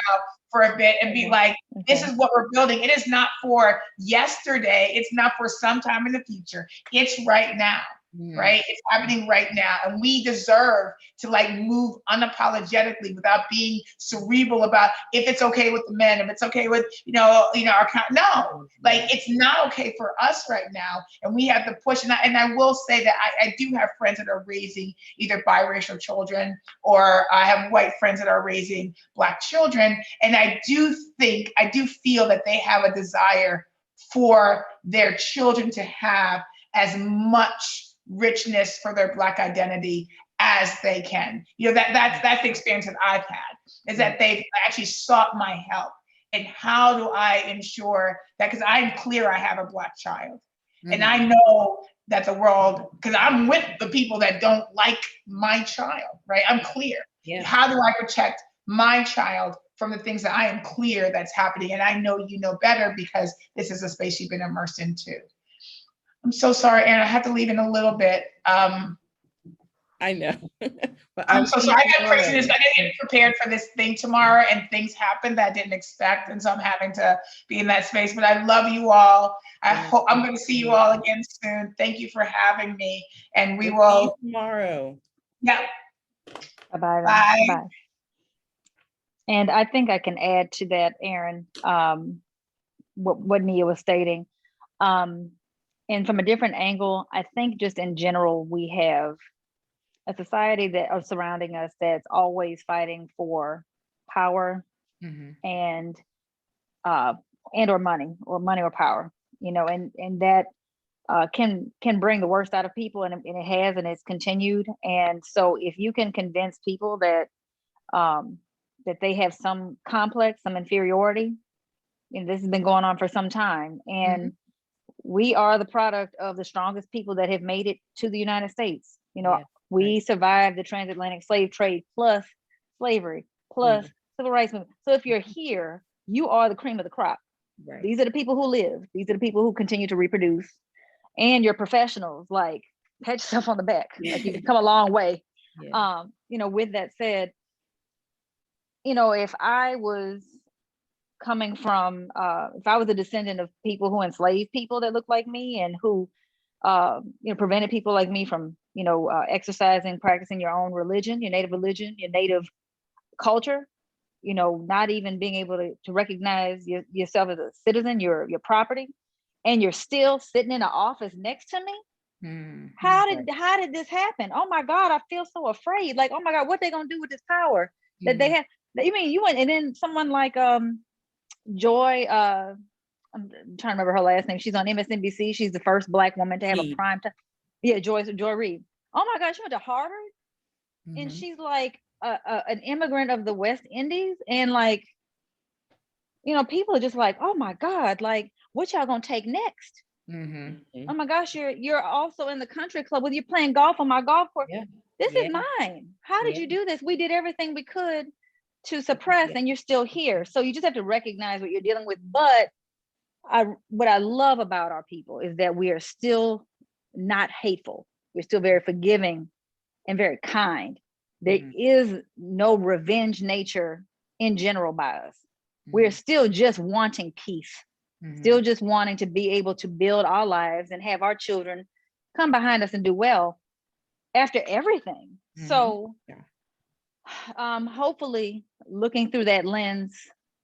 Speaker 2: for a bit and be like, this is what we're building. It is not for yesterday. It's not for sometime in the future. It's right now. Right? It's happening right now. And we deserve to like move unapologetically without being cerebral about if it's okay with the men, if it's okay with, our no, like it's not okay for us right now. And we have to push. And I will say that I do have friends that are raising either biracial children, or I have white friends that are raising Black children. And I do feel that they have a desire for their children to have as much richness for their Black identity as they can. That's the experience that I've had, is that they've actually sought my help. And how do I ensure that, because I'm clear I have a Black child. And I know that the world, because I'm with the people that don't like my child, right? I'm clear. Yeah. How do I protect my child from the things that I am clear that's happening? And I know you know better, because this is a space you've been immersed into. I'm so sorry, Aaron. I have to leave in a little bit.
Speaker 1: I know.
Speaker 2: But I'm so sorry. I got craziness. I didn't get prepared for this thing tomorrow, and things happened that I didn't expect. And so I'm having to be in that space. But I love you all. I hope I'm going to see you all again soon. Thank you for having me. And we will
Speaker 1: see you tomorrow.
Speaker 2: Yeah.
Speaker 5: Bye-bye.
Speaker 2: Bye.
Speaker 5: Bye. And I think I can add to that, Aaron, what Nia was stating. And from a different angle, I think just in general, we have a society that are surrounding us that's always fighting for power and or money or power, and that can bring the worst out of people, and it has, and it's continued. And so if you can convince people that that they have some complex, some inferiority, this has been going on for some time, and we are the product of the strongest people that have made it to the United States. We survived the transatlantic slave trade, plus slavery, plus civil rights movement. So if you're here, you are the cream of the crop. Right. These are the people who live. These are the people who continue to reproduce. And you're professionals. Like, pat yourself on the back. Like, you've come a long way. Yeah. With that said, if I was coming from, if I was a descendant of people who enslaved people that look like me, and who, prevented people like me from, exercising, practicing your own religion, your native culture, not even being able to recognize yourself as a citizen, your property, and you're still sitting in an office next to me. How did this happen? Oh my God, I feel so afraid. Like, oh my God, what they gonna do with this power that they have? You went, and then someone like Joy, I'm trying to remember her last name. She's on MSNBC. She's the first Black woman to have a prime time. Yeah, Joy Reid. Oh my God, she went to Harvard, and she's like an immigrant of the West Indies, and like, people are just like, oh my God, like, what y'all gonna take next? Oh my gosh, you're also in the country club with you playing golf on my golf course. Yeah. This is mine. How did you do this? We did everything we could to suppress, and you're still here. So you just have to recognize what you're dealing with. But what I love about our people is that we are still not hateful. We're still very forgiving and very kind. There is no revenge nature in general by us. We're still just wanting peace, still just wanting to be able to build our lives and have our children come behind us and do well after everything. So hopefully, looking through that lens,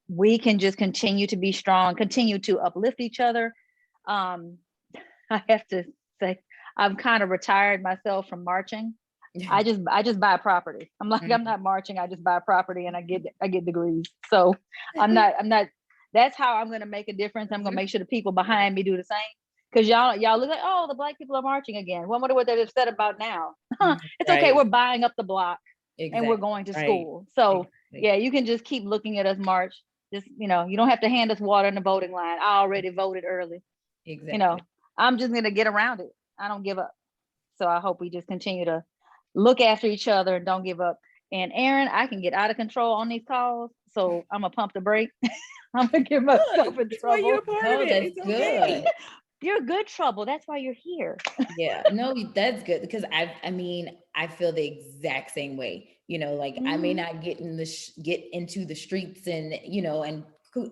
Speaker 5: we can just continue to be strong, continue to uplift each other. I have to say I've kind of retired myself from marching. I just buy property. I'm like, I'm not marching. I just buy property and I get degrees. So I'm not, that's how I'm going to make a difference. I'm going to make sure the people behind me do the same. Cause y'all look like, oh, the Black people are marching again. Well, I wonder what they're upset about now. It's okay.
Speaker 1: Right.
Speaker 5: We're buying up the block and we're
Speaker 3: Exactly.
Speaker 5: going to
Speaker 1: Right.
Speaker 5: school. So
Speaker 3: Exactly.
Speaker 5: yeah, you can just keep looking at us march. Just, you don't have to hand us water in the voting line. I already voted early.
Speaker 3: Exactly.
Speaker 5: I'm just going to get around it. I don't give up. So I hope we just continue to look after each other and don't give up. And Aaron, I can get out of control on these calls. So I'm gonna pump the brake. I'm gonna get myself in
Speaker 1: That's why you're a
Speaker 5: trouble.
Speaker 1: part
Speaker 3: No,
Speaker 1: of it.
Speaker 3: that's
Speaker 1: It's okay.
Speaker 3: good.
Speaker 5: You're good trouble. That's why you're here.
Speaker 3: Yeah, no, that's good because I mean, I feel the exact same way. Like I may not get get into the streets and and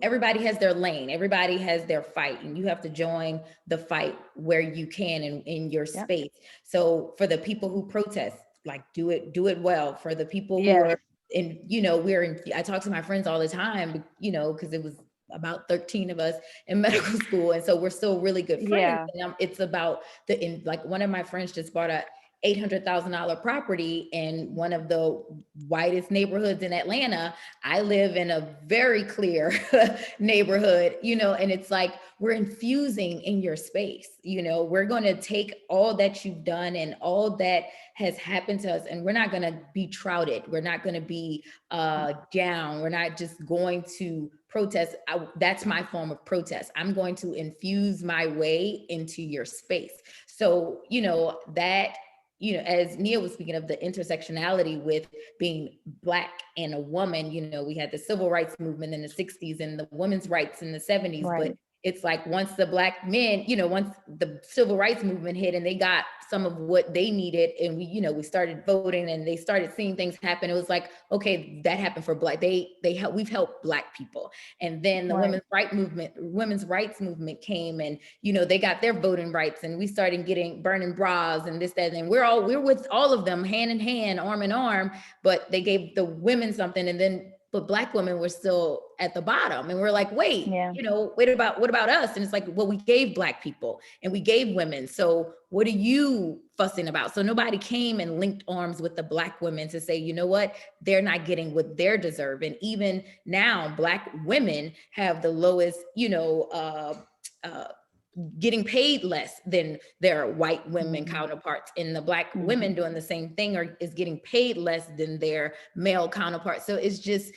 Speaker 3: everybody has their lane, everybody has their fight, and you have to join the fight where you can in your
Speaker 5: Yep.
Speaker 3: space. So for the people who protest, like do it well. For the people who
Speaker 5: Yes.
Speaker 3: are in, I talk to my friends all the time, because it was about 13 of us in medical school. And so we're still really good friends.
Speaker 5: Yeah.
Speaker 3: And it's about like one of my friends just bought a $800,000 property in one of the whitest neighborhoods in Atlanta. I live in a very clear neighborhood, and it's like, we're infusing in your space. We're going to take all that you've done and all that has happened to us, and we're not going to be trouted. We're not going to be down. We're not just going to protest. That's my form of protest. I'm going to infuse my way into your space. So, that, as Nia was speaking of the intersectionality with being Black and a woman, we had the civil rights movement in the 60s and the women's rights in the 70s,
Speaker 5: Right.
Speaker 3: but it's like once the Black men, once the civil rights movement hit and they got some of what they needed, and we started voting and they started seeing things happen. It was like, okay, that happened for Black. We've helped Black people. And then the
Speaker 5: Right.
Speaker 3: women's rights movement came, and they got their voting rights, and we started getting burning bras and this, that, and we're with all of them hand in hand, arm in arm, but they gave the women something, but Black women were still at the bottom. And we're like, wait,
Speaker 5: Yeah.
Speaker 3: what about us? And it's like, well, we gave Black people and we gave women. So what are you fussing about? So nobody came and linked arms with the Black women to say, you know what, they're not getting what they're deserve. And even now, Black women have the lowest, getting paid less than their white women counterparts, and the Black women doing the same thing is getting paid less than their male counterparts. So it's just,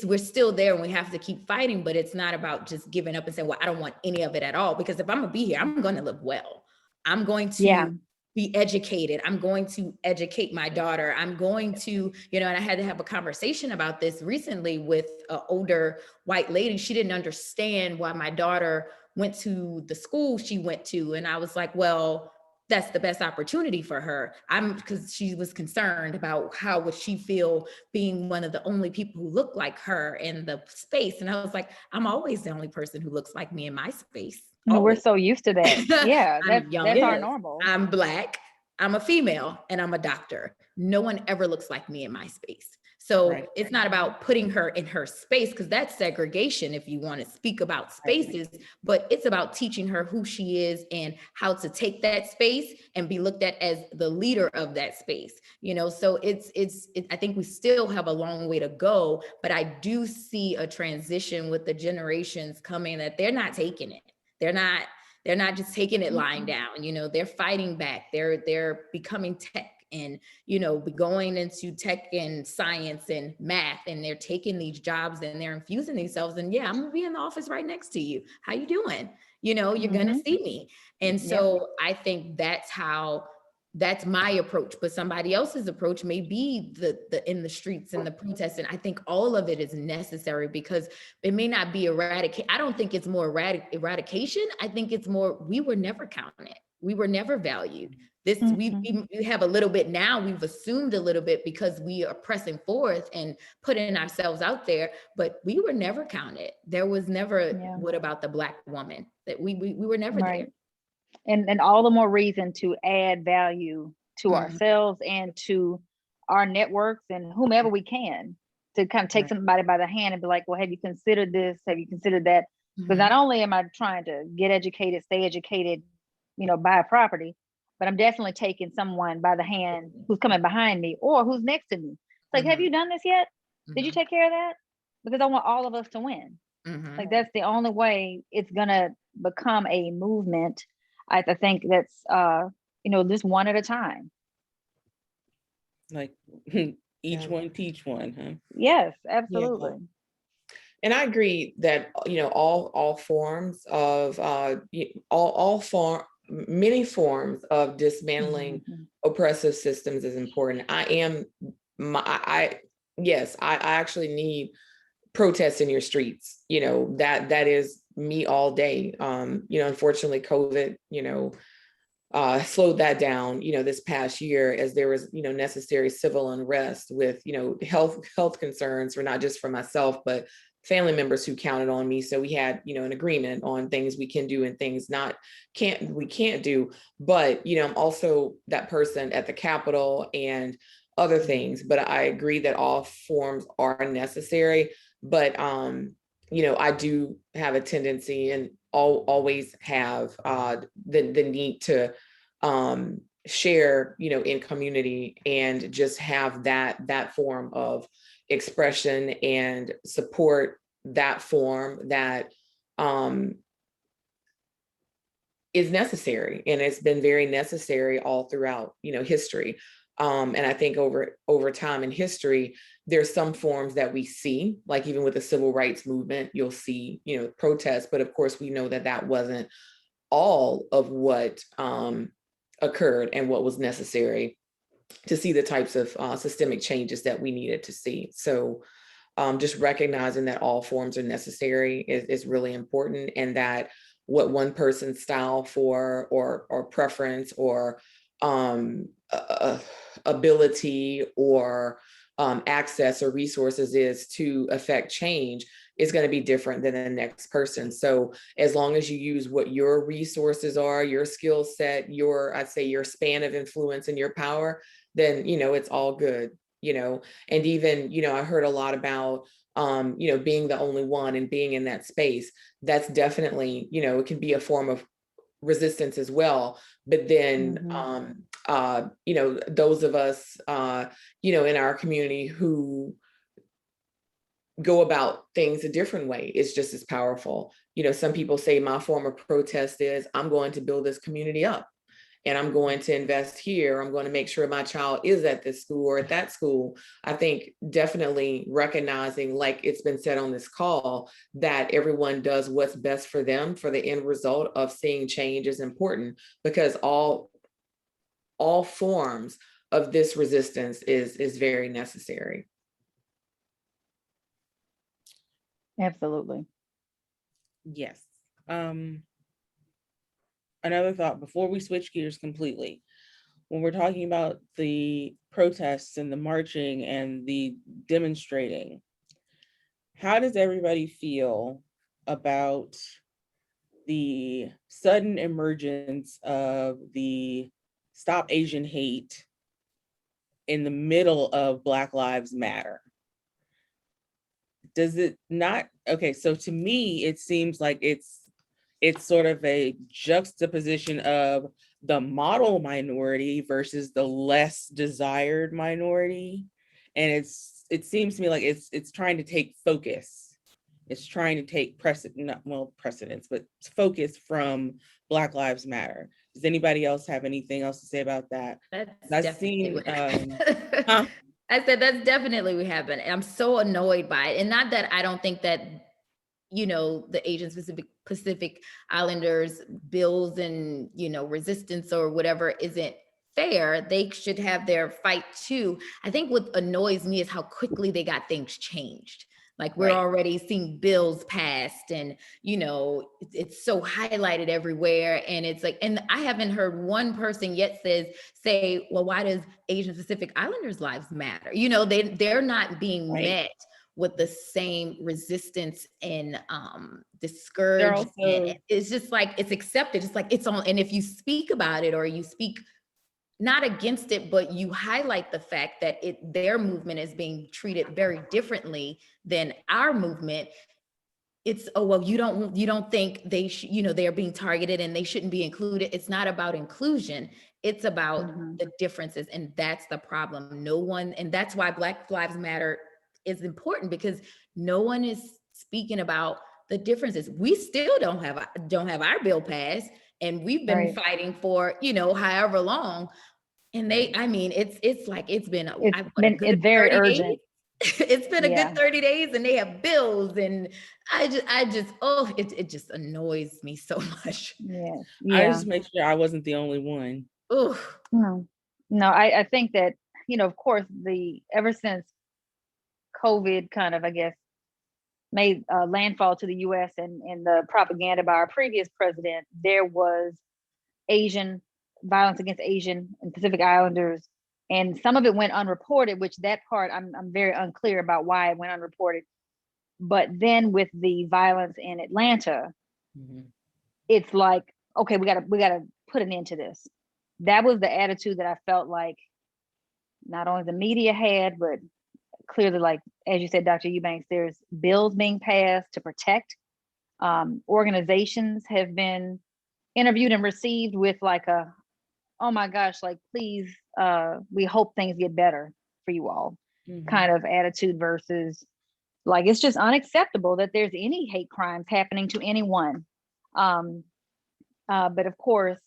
Speaker 3: we're still there and we have to keep fighting, but it's not about just giving up and saying, well, I don't want any of it at all, because if I'm gonna be here, I'm going to live well. I'm going to be educated. I'm going to educate my daughter. I'm going to, and I had to have a conversation about this recently with an older white lady. She didn't understand why my daughter went to the school she went to. And I was like, well, that's the best opportunity for her. Because she was concerned about how would she feel being one of the only people who look like her in the space. And I was like, I'm always the only person who looks like me in my space.
Speaker 5: We're so used to that. Yeah, that's our normal.
Speaker 3: I'm Black, I'm a female, and I'm a doctor. No one ever looks like me in my space. So it's not about putting her in her space, because that's segregation if you want to speak about spaces, but it's about teaching her who she is and how to take that space and be looked at as the leader of that space. So I think we still have a long way to go, but I do see a transition with the generations coming that they're not taking it. They're not just taking it lying down, they're fighting back. They're becoming tech and, going into tech and science and math, and they're taking these jobs and they're infusing themselves. And yeah, I'm gonna be in the office right next to you. How you doing? You're gonna see me. And so I think that's my approach, but somebody else's approach may be the in the streets and the protests. And I think all of it is necessary, because it may not be eradicate. I don't think it's more eradication. I think it's more, we were never counted. We were never valued. We have a little bit now, we've assumed a little bit because we are pressing forth and putting ourselves out there, but we were never counted. There was never, what about the Black woman? That we were never there.
Speaker 5: And all the more reason to add value to ourselves and to our networks and whomever we can, to kind of take somebody by the hand and be like, well, have you considered this? Have you considered that? Because not only am I trying to get educated, stay educated, buy a property, but I'm definitely taking someone by the hand who's coming behind me or who's next to me. It's like, have you done this yet? Did you take care of that? Because I want all of us to win. Like, that's the only way it's gonna become a movement. I think that's just one at a time.
Speaker 1: Like each one teach one, huh?
Speaker 5: Yes, absolutely.
Speaker 4: And I agree that, all forms of, many forms of dismantling oppressive systems is important. Yes, I actually need protests in your streets. That is me all day. Unfortunately, COVID, slowed that down, this past year, as there was, necessary civil unrest with, health concerns, for not just for myself, but family members who counted on me. So we had, an agreement on things we can do and things we can't do. But, I'm also that person at the Capitol and other things. But I agree that all forms are necessary. But, I do have a tendency and always have the need to share, in community, and just have that form of expression and support that form that is necessary. And it's been very necessary all throughout, history. And I think over time in history, there's some forms that we see, like even with the civil rights movement, you'll see, protests. But of course, we know that wasn't all of what occurred and what was necessary to see the types of systemic changes that we needed to see. So just recognizing that all forms are necessary is really important, and that what one person's style for or preference or ability or access or resources is to affect change is going to be different than the next person. So as long as you use what your resources are, your skill set, I'd say your span of influence and your power, then, it's all good, and even, I heard a lot about, being the only one and being in that space. That's definitely, it can be a form of resistance as well. But then, those of us, in our community who go about things a different way, it's just as powerful. Some people say my form of protest is I'm going to build this community up, and I'm going to invest here. I'm going to make sure my child is at this school or at that school. I think definitely recognizing, like it's been said on this call, that everyone does what's best for them for the end result of seeing change is important, because all forms of this resistance is very necessary.
Speaker 5: Absolutely.
Speaker 1: Yes. Another thought before we switch gears completely. When we're talking about the protests and the marching and the demonstrating, how does everybody feel about the sudden emergence of the Stop Asian Hate in the middle of Black Lives Matter? Does it not? Okay, so to me, it seems like it's sort of a juxtaposition of the model minority versus the less desired minority. And it seems to me like it's trying to take focus. It's trying to take precedence, but focus from Black Lives Matter. Does anybody else have anything else to say about that? I've seen,
Speaker 3: I said that's definitely what happened. I'm so annoyed by it. And not that I don't think that, the Asian Pacific Islanders bills and, resistance or whatever isn't fair. They should have their fight too. I think what annoys me is how quickly they got things changed. Like we're already seeing bills passed and, it's so highlighted everywhere. And it's like, and I haven't heard one person yet say, well, why does Asian Pacific Islanders' lives matter? They're not being met with the same resistance and discouragement. It's just like, it's accepted. It's like, it's on. And if you speak about it or you speak not against it, but you highlight the fact that their movement is being treated very differently than our movement, it's, oh, well, you don't think they should, they're being targeted and they shouldn't be included. It's not about inclusion. It's about the differences. And that's the problem. No one, and that's why Black Lives Matter is important, because no one is speaking about the differences. We still don't have our bill passed, and we've been fighting for, however long. And it's like, it's been
Speaker 5: very urgent.
Speaker 3: Days. It's been a good 30 days and they have bills, and it just annoys me so much.
Speaker 5: Yeah.
Speaker 1: I just make sure I wasn't the only one.
Speaker 3: Oh
Speaker 5: no, I think that, of course, ever since COVID kind of, I guess, made landfall to the US and the propaganda by our previous president, there was violence against Asian and Pacific Islanders. And some of it went unreported, which that part I'm very unclear about why it went unreported. But then with the violence in Atlanta, it's like, okay, we gotta put an end to this. That was the attitude that I felt like not only the media had, but clearly, like, as you said, Dr. Eubanks, there's bills being passed to protect. Organizations have been interviewed and received with like oh my gosh, like, please, we hope things get better for you all kind of attitude, versus like, it's just unacceptable that there's any hate crimes happening to anyone. But of course,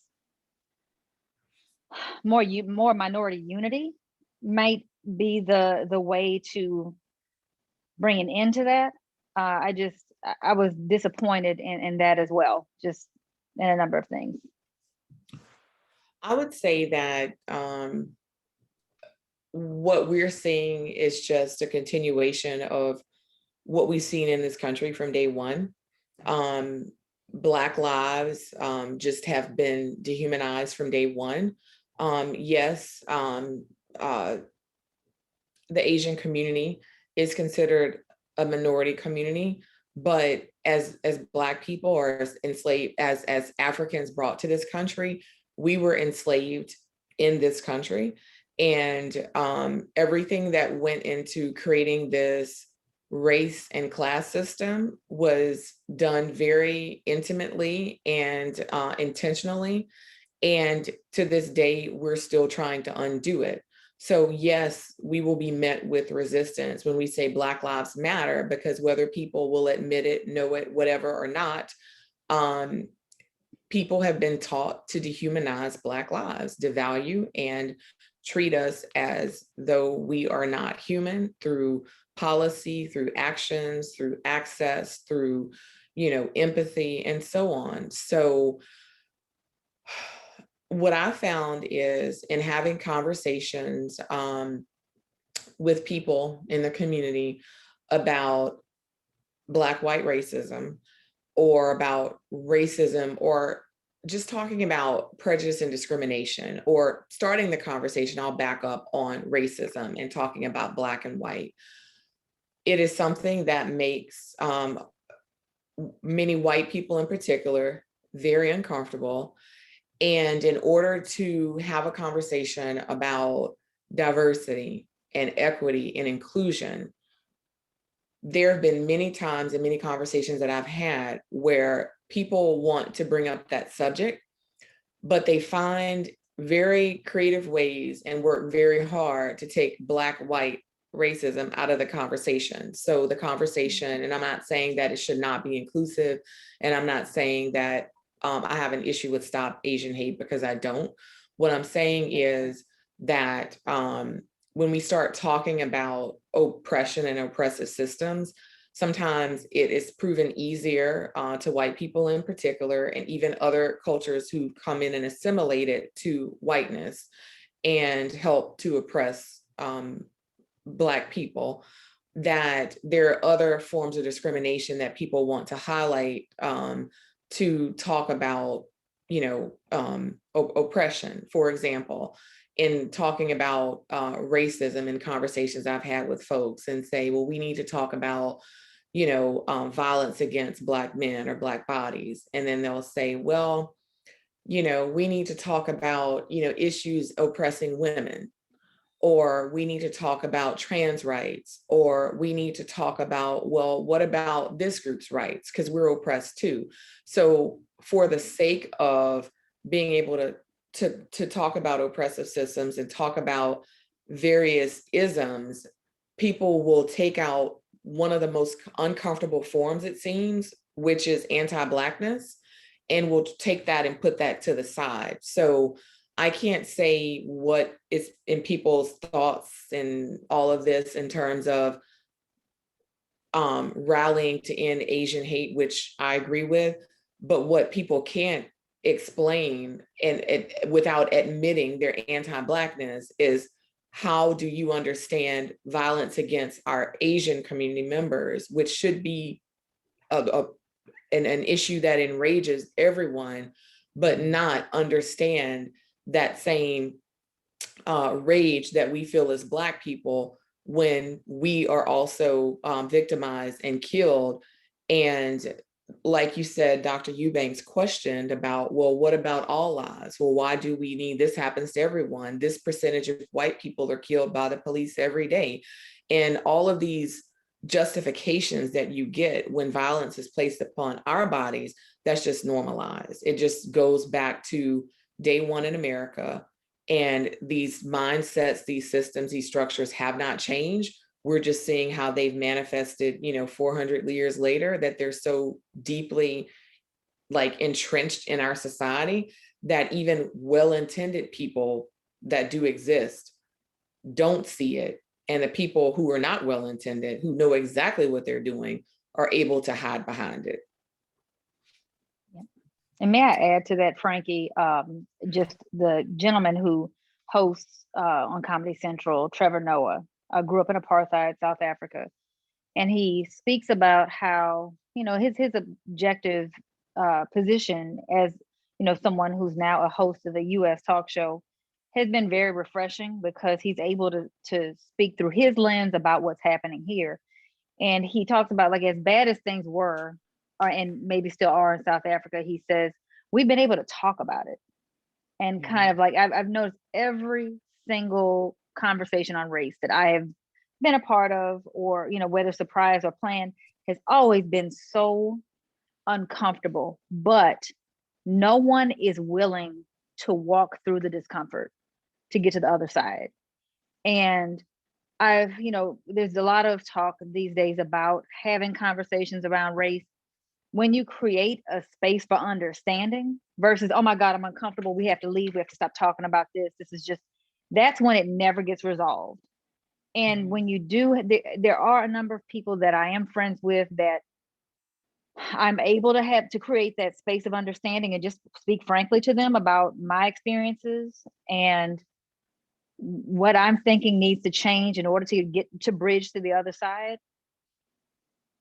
Speaker 5: more minority unity might be the way to bring an end to that. I was disappointed in that as well, just in a number of things.
Speaker 4: I would say that what we're seeing is just a continuation of what we've seen in this country from day one. Black lives just have been dehumanized from day one. Yes, the Asian community is considered a minority community, but as Black people, or as enslaved, as Africans brought to this country, we were enslaved in this country. And everything that went into creating this race and class system was done very intimately and intentionally. And to this day, we're still trying to undo it. So yes, we will be met with resistance when we say Black Lives Matter, because whether people will admit it, know it, whatever or not, people have been taught to dehumanize Black lives, devalue and treat us as though we are not human through policy, through actions, through access, through, empathy, and so on. So what I found is, in having conversations with people in the community about Black-white racism, or about racism, or just talking about prejudice and discrimination, or starting the conversation, I'll back up on racism and talking about Black and white. It is something that makes many white people in particular very uncomfortable. And in order to have a conversation about diversity and equity and inclusion, there have been many times and many conversations that I've had where people want to bring up that subject, but they find very creative ways and work very hard to take Black-white racism out of the conversation. So the conversation, and I'm not saying that it should not be inclusive, and I'm not saying that I have an issue with Stop Asian Hate, because I don't. What I'm saying is that when we start talking about oppression and oppressive systems, sometimes it is proven easier to white people in particular, and even other cultures who come in and assimilate it to whiteness and help to oppress Black people, that there are other forms of discrimination that people want to highlight to talk about, oppression, for example, in talking about racism in conversations I've had with folks, and say, well, we need to talk about, violence against Black men or Black bodies. And then they'll say, well, we need to talk about, issues oppressing women. or we need to talk about trans rights, or we need to talk about, well, what about this group's rights? Because we're oppressed too. So for the sake of being able to talk about oppressive systems and talk about various isms, people will take out one of the most uncomfortable forms, it seems, which is anti-Blackness, and will take that and put that to the side. So I can't say what is in people's thoughts and all of this in terms of rallying to end Asian hate, which I agree with, but what people can't explain and without admitting their anti-Blackness is, how do you understand violence against our Asian community members, which should be an issue that enrages everyone, but not understand that same rage that we feel as Black people when we are also victimized and killed. And like you said, Dr. Eubanks questioned about, well, what about all lives? Well, why do we need, this happens to everyone. This percentage of white people are killed by the police every day. And all of these justifications that you get when violence is placed upon our bodies, that's just normalized. It just goes back to day one in America. And these mindsets, these systems, these structures have not changed. We're just seeing how they've manifested, 400 years later, that they're so deeply like entrenched in our society that even well-intended people that do exist don't see it. And the people who are not well-intended, who know exactly what they're doing, are able to hide behind it.
Speaker 5: And may I add to that, Frankie, just the gentleman who hosts on Comedy Central, Trevor Noah, grew up in apartheid, South Africa. And he speaks about how, his objective position as, someone who's now a host of a US talk show has been very refreshing, because he's able to speak through his lens about what's happening here. And he talks about, like, as bad as things were, and maybe still are in South Africa, he says, we've been able to talk about it. And kind of like, I've noticed every single conversation on race that I have been a part of, or, whether surprise or planned, has always been so uncomfortable, but no one is willing to walk through the discomfort to get to the other side. And there's a lot of talk these days about having conversations around race. When you create a space for understanding versus, oh my God, I'm uncomfortable, we have to leave, we have to stop talking about this, that's when it never gets resolved. And when you do, there are a number of people that I am friends with that I'm able to create that space of understanding and just speak frankly to them about my experiences and what I'm thinking needs to change in order to get to bridge to the other side.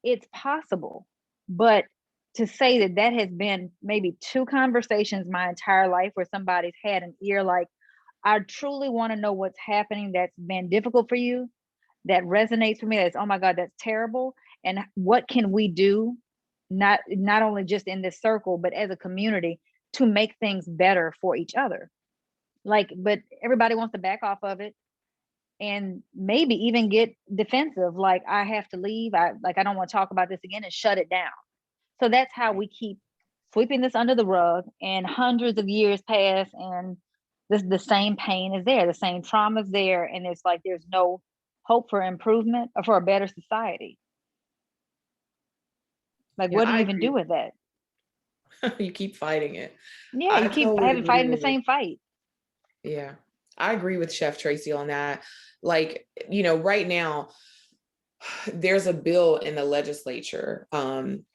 Speaker 5: It's possible, but to say that has been maybe 2 conversations my entire life where somebody's had an ear like, I truly want to know what's happening that's been difficult for you, that resonates for me, that's, oh my God, that's terrible. And what can we do, not only just in this circle, but as a community, to make things better for each other? Like, but everybody wants to back off of it and maybe even get defensive, like, I have to leave, I don't want to talk about this again, and shut it down. So that's how we keep sweeping this under the rug, and hundreds of years pass, and the same pain is there, the same trauma is there, and it's like there's no hope for improvement or for a better society. Like, what do you even do with that?
Speaker 4: You keep fighting it.
Speaker 5: Yeah, you keep fighting the same fight.
Speaker 4: Yeah, I agree with Chef Tracy on that. Like, right now, there's a bill in the legislature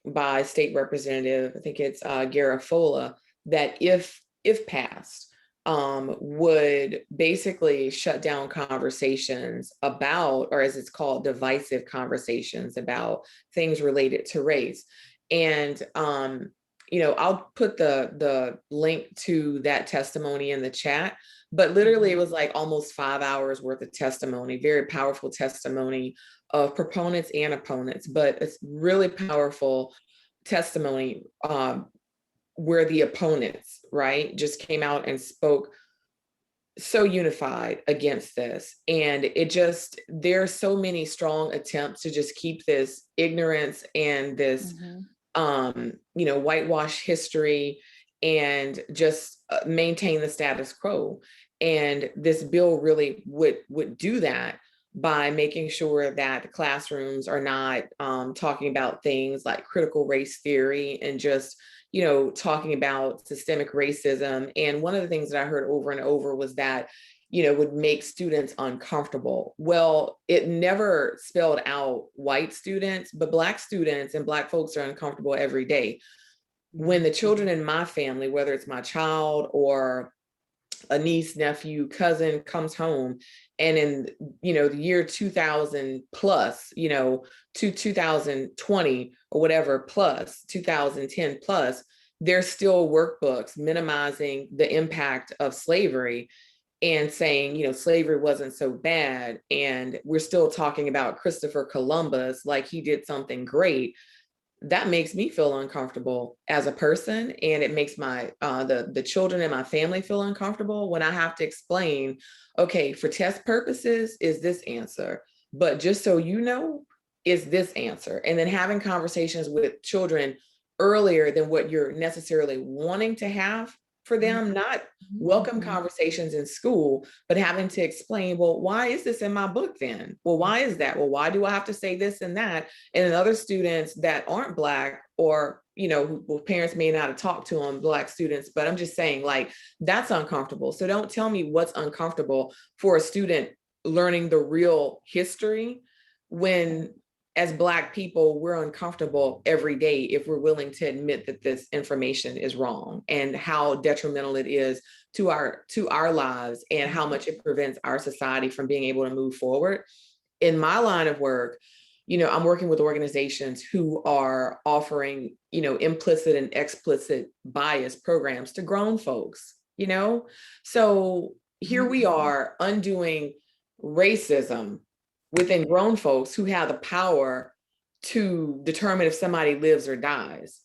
Speaker 4: by State Representative, I think it's Garafola, that if passed, would basically shut down conversations about, or as it's called, divisive conversations about things related to race. And I'll put the link to that testimony in the chat, but literally it was like almost 5 hours worth of testimony, very powerful testimony of proponents and opponents, but it's really powerful testimony where the opponents, right, just came out and spoke so unified against this. And it just, there are so many strong attempts to just keep this ignorance and this, you know, whitewash history and just maintain the status quo. And this bill really would do that by making sure that the classrooms are not talking about things like critical race theory and just, you know, talking about systemic racism. And one of the things that I heard over and over was that, you know, would make students uncomfortable. Well, it never spelled out white students, but Black students and Black folks are uncomfortable every day. When the children in my family, whether it's my child or a niece, nephew, cousin comes home, and in, you know, the year 2000 plus, you know, to 2020 or whatever plus 2010 plus, there's still workbooks minimizing the impact of slavery and saying, you know, slavery wasn't so bad. And we're still talking about Christopher Columbus like he did something great. That makes me feel uncomfortable as a person, and it makes my the children in my family feel uncomfortable when I have to explain, okay, for test purposes is this answer, but just so you know, is this answer. And then having conversations with children earlier than what you're necessarily wanting to have for them, not welcome conversations in school, but having to explain, well, why is this in my book then? Well, why is that? Well, why do I have to say this and that? And then other students that aren't Black, or, you know, who parents may not have talked to them, Black students, but I'm just saying, like, that's uncomfortable. So don't tell me what's uncomfortable for a student learning the real history when, as Black people, we're uncomfortable every day if we're willing to admit that this information is wrong and how detrimental it is to our lives and how much it prevents our society from being able to move forward. In my line of work, you know, I'm working with organizations who are offering, you know, implicit and explicit bias programs to grown folks, you know? So here we are undoing racism within grown folks who have the power to determine if somebody lives or dies.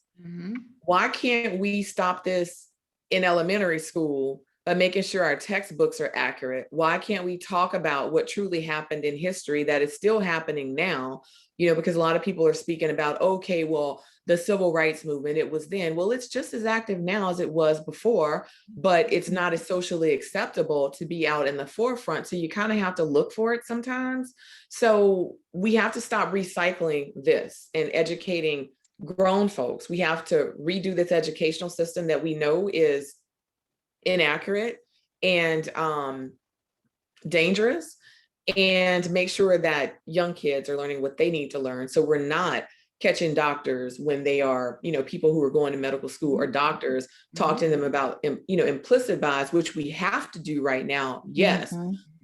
Speaker 4: Why can't we stop this in elementary school by making sure our textbooks are accurate? Why can't we talk about what truly happened in history that is still happening now? You know, because a lot of people are speaking about, okay, well, the civil rights movement, it was then. Well, it's just as active now as it was before, but it's not as socially acceptable to be out in the forefront. So you kind of have to look for it sometimes. So we have to stop recycling this and educating grown folks. We have to redo this educational system that we know is inaccurate and dangerous, and make sure that young kids are learning what they need to learn. So we're not catching doctors when they are, you know, people who are going to medical school or doctors, talk to them about, you know, implicit bias, which we have to do right now. Yes.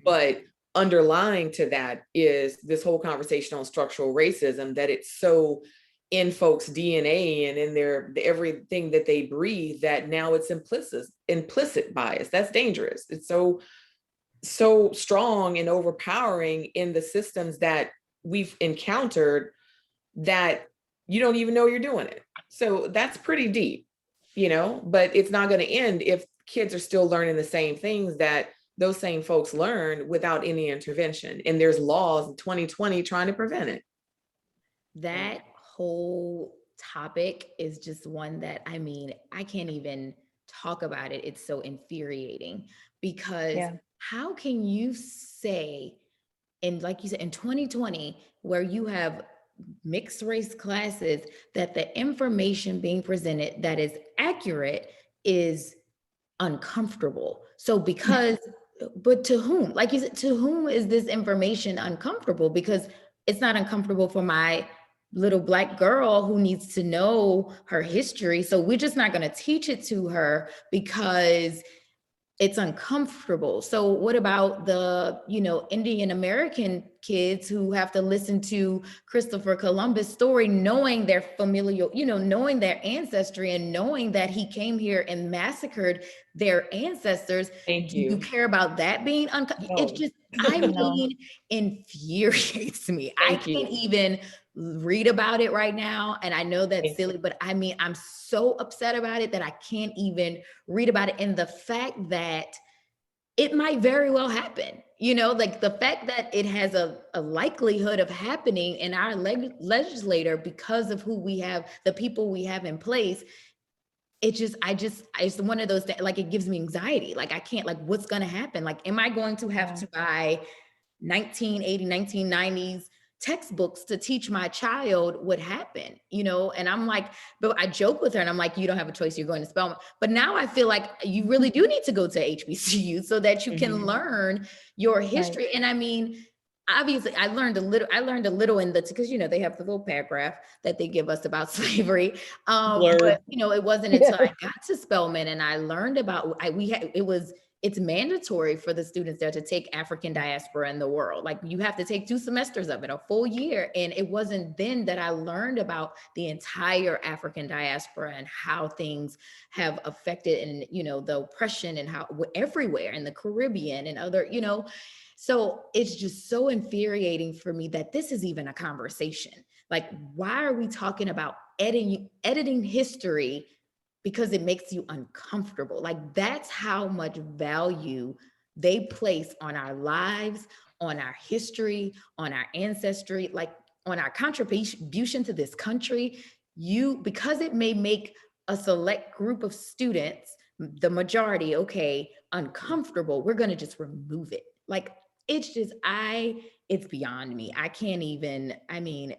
Speaker 4: But underlying to that is this whole conversation on structural racism, that it's so in folks' DNA and in their everything that they breathe, that now it's implicit bias. That's dangerous. It's so strong and overpowering in the systems that we've encountered that you don't even know you're doing it. So that's pretty deep, you know, but it's not going to end if kids are still learning the same things that those same folks learn without any intervention. And there's laws in 2020 trying to prevent it.
Speaker 3: That whole topic is just one that, I mean, I can't even talk about it. It's so infuriating because how can you say, and like you said, in 2020, where you have mixed race classes, that the information being presented that is accurate is uncomfortable? So because, but to whom? Like you said, to whom is this information uncomfortable? Because it's not uncomfortable for my little Black girl who needs to know her history. So we're just not going to teach it to her because it's uncomfortable. So what about the, you know, Indian American kids who have to listen to Christopher Columbus' story, knowing their familial, you know, knowing their ancestry and knowing that he came here and massacred their ancestors?
Speaker 4: Thank
Speaker 3: Do
Speaker 4: you.
Speaker 3: you care about that being It's just, I mean, infuriates me. I can't even read about it right now. And I know that's silly, but I mean, I'm so upset about it that I can't even read about it. And the fact that it might very well happen. You know, like the fact that it has a likelihood of happening in our legislator because of who we have, the people we have in place, it's one of those that, like, it gives me anxiety. Like, I can't, like, what's going to happen? Like, am I going to have to buy 1980, 1990s textbooks to teach my child what happened, you know? And I'm like, but I joke with her and I'm like, you don't have a choice, you're going to Spelman. But now I feel like you really do need to go to HBCU so that you can learn your history. Right. And I mean, obviously I learned a little in the, because, you know, they have the little paragraph that they give us about slavery. But, you know, it wasn't until I got to Spelman and I learned about, it's mandatory for the students there to take African diaspora in the world. Like, you have to take 2 semesters of it, a full year. And it wasn't then that I learned about the entire African diaspora and how things have affected, and, you know, the oppression and how everywhere in the Caribbean and other, you know. So it's just so infuriating for me that this is even a conversation. Like, why are we talking about editing history because it makes you uncomfortable? Like, that's how much value they place on our lives, on our history, on our ancestry, like on our contribution to this country. Because it may make a select group of students, the majority, okay, uncomfortable, we're going to just remove it. Like, it's just, it's beyond me. I can't even, I mean,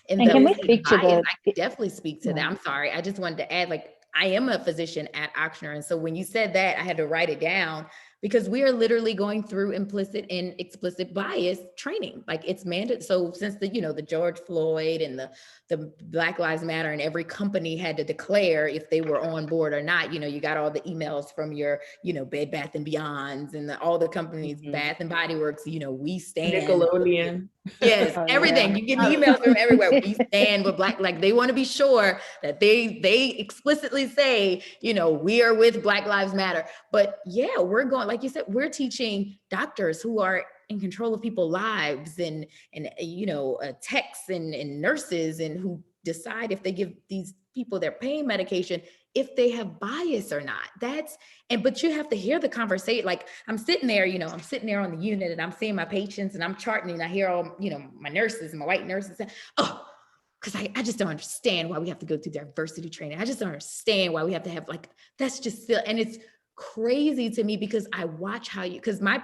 Speaker 3: and can we speak to that? I could definitely speak to that. I'm sorry. I just wanted to add, like, I am a physician at Ochsner. And so when you said that, I had to write it down, because we are literally going through implicit and explicit bias training. Like, it's mandated. So since the, you know, the George Floyd and the Black Lives Matter, and every company had to declare if they were on board or not, you know, you got all the emails from your, you know, Bed Bath and Beyonds and all the companies, Bath and Body Works, you know, we stand.
Speaker 4: Nickelodeon.
Speaker 3: Yes, everything. You get emails from everywhere. We stand with Black, like, they want to be sure that they explicitly say, you know, we are with Black Lives Matter. But yeah, we're going, like you said, we're teaching doctors who are in control of people's lives, and you know, techs and nurses, and who decide if they give these people their pain medication, if they have bias or not. But you have to hear the conversation. Like, I'm sitting there, you know, I'm sitting there on the unit and I'm seeing my patients and I'm charting, and I hear all, you know, my nurses and my white nurses say, oh, because I just don't understand why we have to go through diversity training. I just don't understand why we have to have, like, that's just still, and it's crazy to me, because I watch how because my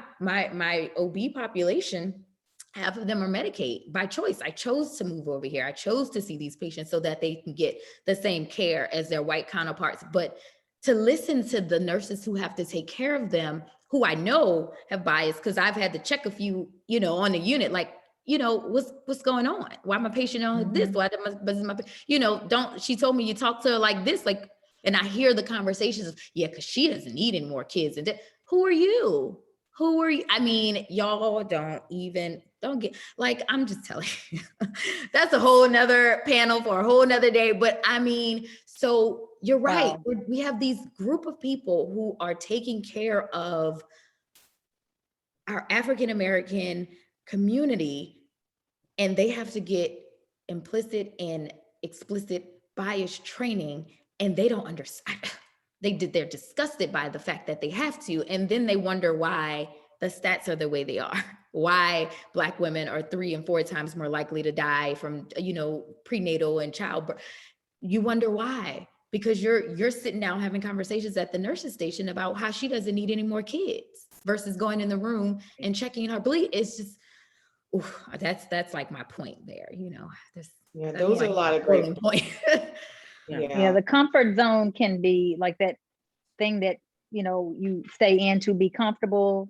Speaker 3: OB population, half of them are Medicaid by choice. I chose to move over here. I chose to see these patients so that they can get the same care as their white counterparts. But to listen to the nurses who have to take care of them, who I know have bias, because I've had to check a few, you know, on the unit, like, you know, what's going on? Why my patient on this? Why my, you know, she told me you talk to her like this, like, and I hear the conversations of, yeah, because she doesn't need any more kids. And who are you? Who are you? I mean, y'all don't get, like, I'm just telling you, that's a whole nother panel for a whole nother day. But I mean, so you're right. Wow. We have these group of people who are taking care of our African-American community, and they have to get implicit and explicit bias training, and they don't understand. They're disgusted by the fact that they have to, and then they wonder why the stats are the way they are, why Black women are 3 and 4 times more likely to die from, you know, prenatal and childbirth. You wonder why, because you're sitting down having conversations at the nurse's station about how she doesn't need any more kids versus going in the room and checking her bleed. It's just, oof, that's like my point there, you know.
Speaker 4: Those are a lot of great
Speaker 3: points.
Speaker 5: Yeah, the comfort zone can be like that thing that, you know, you stay in to be comfortable.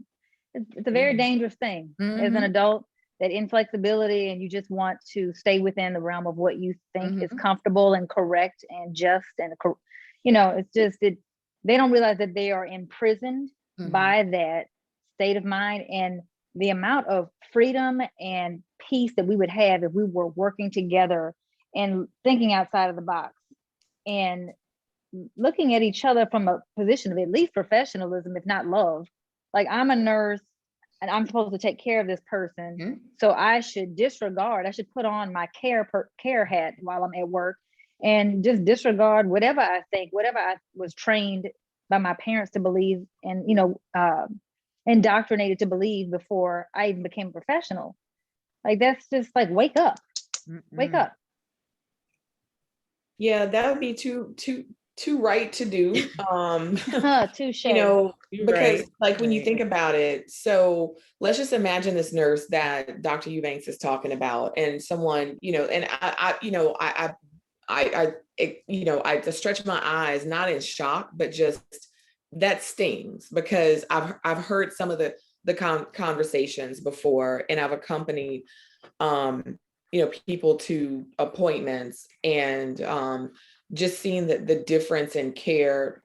Speaker 5: It's a very dangerous thing as an adult, that inflexibility, and you just want to stay within the realm of what you think is comfortable and correct and just, and, you know, it's just, they don't realize that they are imprisoned by that state of mind, and the amount of freedom and peace that we would have if we were working together and thinking outside of the box and looking at each other from a position of at least professionalism, if not love. Like, I'm a nurse and I'm supposed to take care of this person. So I should put on my care hat while I'm at work and just disregard whatever I think, whatever I was trained by my parents to believe, and indoctrinated to believe before I even became a professional. Like, that's just like, wake up, wake up.
Speaker 4: Yeah, that would be too right to do.
Speaker 5: Touche.
Speaker 4: Because
Speaker 1: Right,
Speaker 4: like when you
Speaker 1: right.
Speaker 4: think about it, so let's just imagine this nurse that Dr. Eubanks is talking about, and someone, and I just stretch my eyes, not in shock, but just that stings, because I've heard some of the conversations before, and I've accompanied people to appointments, and just seeing the difference in care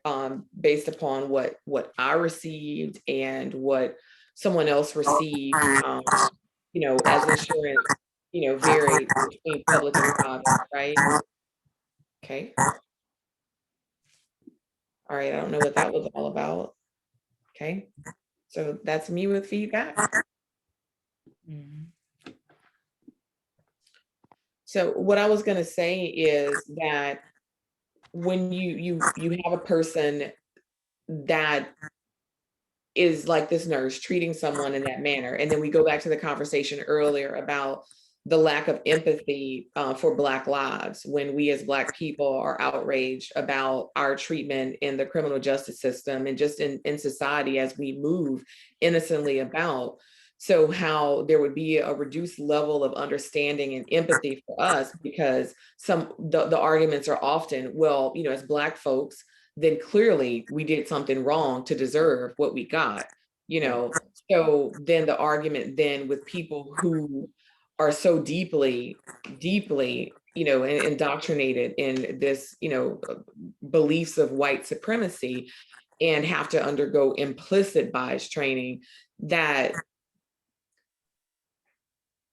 Speaker 4: based upon what I received and what someone else received, as insurance, vary between public and private, right? Okay. All right, I don't know what that was all about. Okay, so that's me with feedback.
Speaker 1: Mhm.
Speaker 4: So what I was going to say is that when you have a person that is like this nurse treating someone in that manner, and then we go back to the conversation earlier about the lack of empathy for Black lives, when we as Black people are outraged about our treatment in the criminal justice system and just in society as we move innocently about. So how there would be a reduced level of understanding and empathy for us, because the arguments are often, well, as Black folks, then clearly we did something wrong to deserve what we got. So then the argument then with people who are so deeply indoctrinated in this beliefs of white supremacy, and have to undergo implicit bias training, that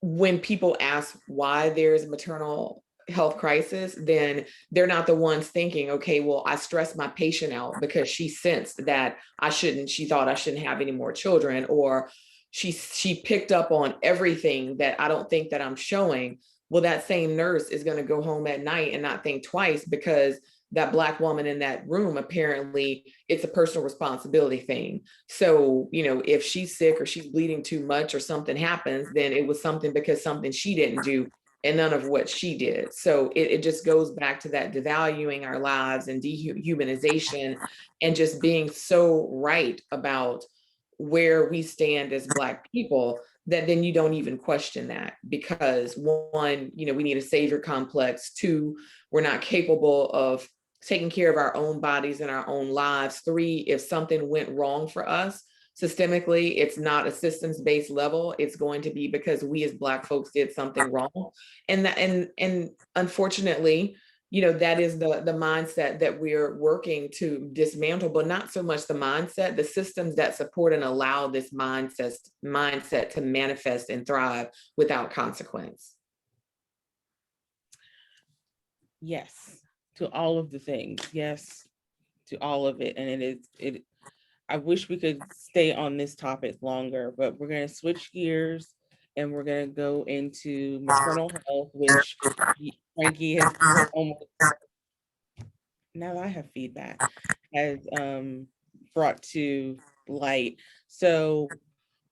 Speaker 4: when people ask why there's maternal health crisis, then they're not the ones thinking, okay, well, I stressed my patient out because she sensed that she thought I shouldn't have any more children, or she picked up on everything that I don't think that I'm showing. Well, that same nurse is going to go home at night and not think twice, because that Black woman in that room, apparently it's a personal responsibility thing. So, if she's sick or she's bleeding too much or something happens, then it was something because something she didn't do and none of what she did. So it just goes back to that devaluing our lives and dehumanization, and just being so right about where we stand as Black people, that then you don't even question that, because one, we need a savior complex. Two, we're not capable of taking care of our own bodies and our own lives. Three, if something went wrong for us systemically, it's not a systems-based level. It's going to be because we as Black folks did something wrong. And unfortunately, that is the mindset that we're working to dismantle, but not so much the mindset, the systems that support and allow this mindset to manifest and thrive without consequence.
Speaker 1: Yes, to all of the things. Yes, to all of it. And I wish we could stay on this topic longer, but we're going to switch gears and we're going to go into maternal health, which Frankie has almost, now that I have feedback, has brought to light. So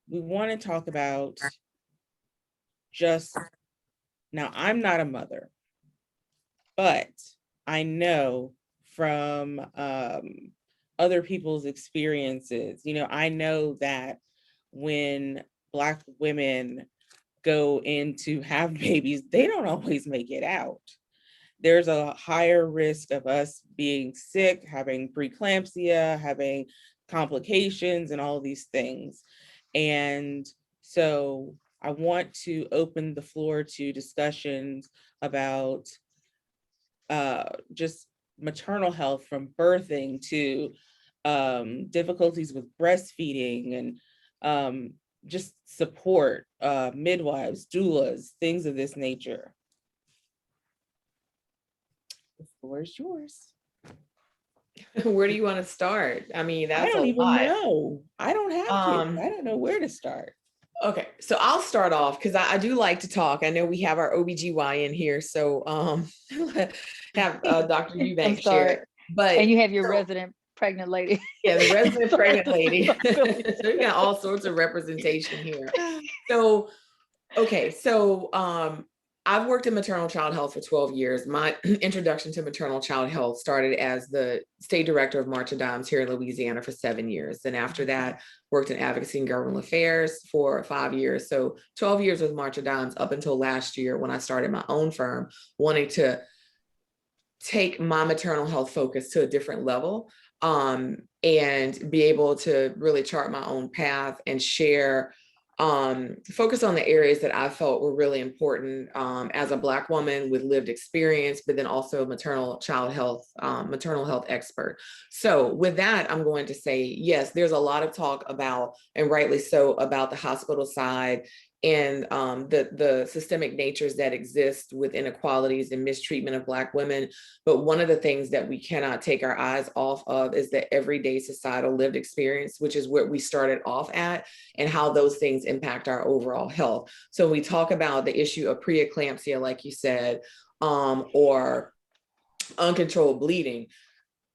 Speaker 1: we want to talk about just, now I'm not a mother, but I know from other people's experiences, I know that when Black women go in to have babies, they don't always make it out. There's a higher risk of us being sick, having preeclampsia, having complications, and all these things. And so I want to open the floor to discussions about just maternal health, from birthing to difficulties with breastfeeding, and just support, midwives, doulas, things of this nature. The floor is yours.
Speaker 4: Where do you want to start? I mean, that's
Speaker 1: I don't
Speaker 4: a
Speaker 1: even
Speaker 4: lot.
Speaker 1: know. I don't have kids. I don't know where to start.
Speaker 4: Okay, so I'll start off because I do like to talk. I know we have our OBGYN here, so have Dr. Eubanks share it. But
Speaker 5: and you have your resident pregnant lady.
Speaker 4: Yeah, the resident pregnant lady. So we got all sorts of representation here. So, okay, so I've worked in maternal child health for 12 years. My introduction to maternal child health started as the state director of March of Dimes here in Louisiana for 7 years. And after that, worked in advocacy and government affairs for 5 years. So 12 years with March of Dimes up until last year when I started my own firm, wanting to take my maternal health focus to a different level, and be able to really chart my own path and share, focus on the areas that I felt were really important, as a Black woman with lived experience, but then also maternal health expert. So with that, I'm going to say, yes, there's a lot of talk about, and rightly so, about the hospital side and the systemic natures that exist with inequalities and mistreatment of Black women. But one of the things that we cannot take our eyes off of is the everyday societal lived experience, which is where we started off at, and how those things impact our overall health. So we talk about the issue of preeclampsia, like you said, or uncontrolled bleeding.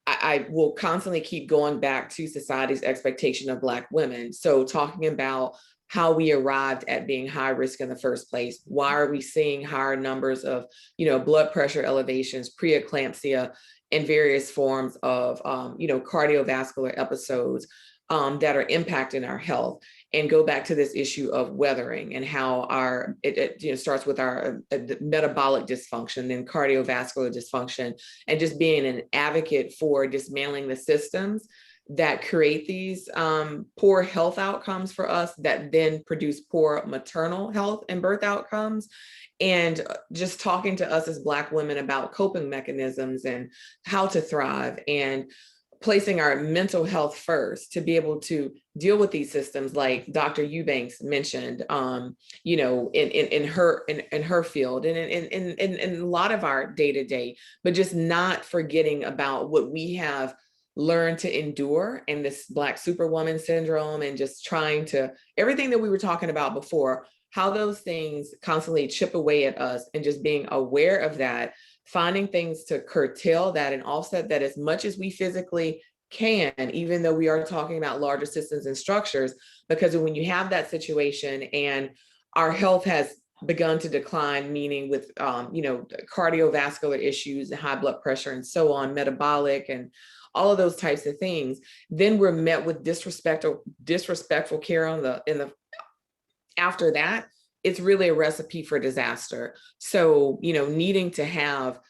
Speaker 4: I will constantly keep going back to society's expectation of Black women. So talking about how we arrived at being high risk in the first place. Why are we seeing higher numbers of, blood pressure elevations, preeclampsia, and various forms of, cardiovascular episodes that are impacting our health? And go back to this issue of weathering and how it starts with our metabolic dysfunction, then cardiovascular dysfunction, and just being an advocate for dismantling the systems that create these poor health outcomes for us, that then produce poor maternal health and birth outcomes. And just talking to us as Black women about coping mechanisms and how to thrive, and placing our mental health first to be able to deal with these systems, like Dr. Eubanks mentioned, in her field and in a lot of our day-to-day, but just not forgetting about what we have learn to endure in this Black superwoman syndrome, and just trying to, everything that we were talking about before, how those things constantly chip away at us, and just being aware of that, finding things to curtail that and offset that as much as we physically can, even though we are talking about larger systems and structures, because when you have that situation and our health has begun to decline, meaning with cardiovascular issues and high blood pressure and so on, metabolic and all of those types of things, then we're met with disrespectful care after that. It's really a recipe for disaster. So, needing to have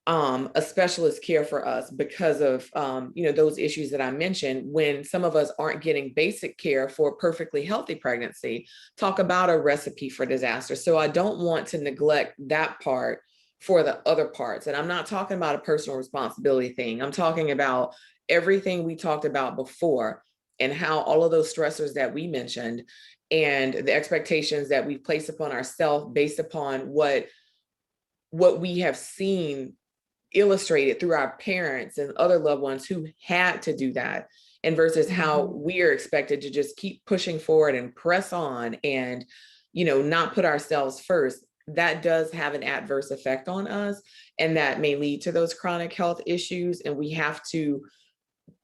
Speaker 4: a specialist care for us because of those issues that I mentioned, when some of us aren't getting basic care for a perfectly healthy pregnancy. Talk about a recipe for disaster. So I don't want to neglect that part for the other parts. And I'm not talking about a personal responsibility thing. I'm talking about everything we talked about before, and how all of those stressors that we mentioned and the expectations that we've placed upon ourselves based upon what we have seen illustrated through our parents and other loved ones who had to do that, and versus how we are expected to just keep pushing forward and press on and, not put ourselves first. That does have an adverse effect on us, and that may lead to those chronic health issues. And we have to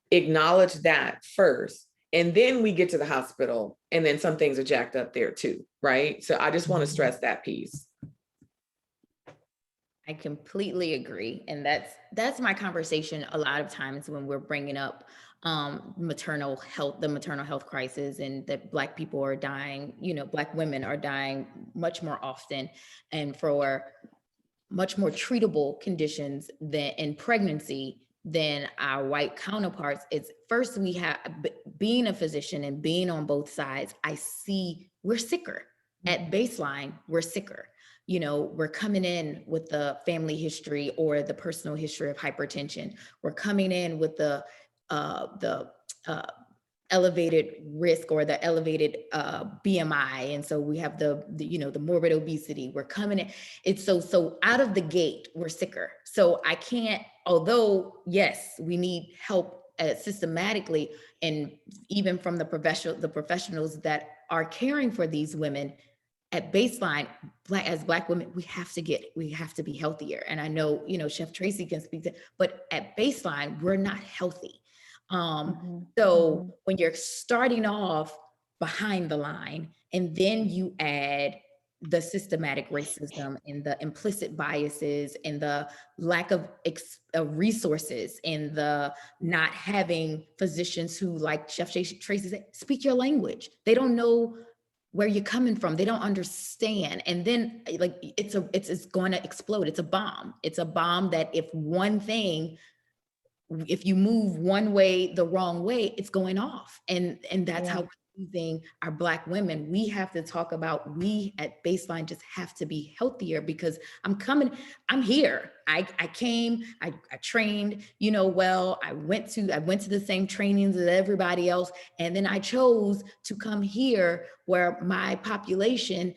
Speaker 4: acknowledge that first, and then we get to the hospital, and then some things are jacked up there too, right? So I just want to stress that piece.
Speaker 3: I completely agree. And that's my conversation a lot of times when we're bringing up the maternal health crisis, and that Black people are dying, Black women are dying much more often and for much more treatable conditions in pregnancy than our white counterparts. It's first, we have, being a physician and being on both sides, I see we're sicker. At baseline, we're sicker. We're coming in with the family history or the personal history of hypertension. We're coming in with the elevated risk or the elevated BMI. And so we have the morbid obesity. We're coming in. It's so out of the gate, we're sicker. So I can't, although yes, we need help systematically, and even from the professionals that are caring for these women. At baseline, as Black women, we have to be healthier. And I know, Chef Tracy can speak to, but at baseline, we're not healthy. So when you're starting off behind the line, and then you add the systematic racism and the implicit biases and the lack of resources and the not having physicians who, like Chef Tracy said, speak your language. They don't know where you're coming from. They don't understand. And then like it's going to explode. It's a bomb. It's a bomb that if you move one way the wrong way, it's going off. And that's how we're losing our Black women. We have to talk about, we at Baseline just have to be healthier, because I'm here. I came, I trained, well, I went to the same trainings as everybody else. And then I chose to come here where my population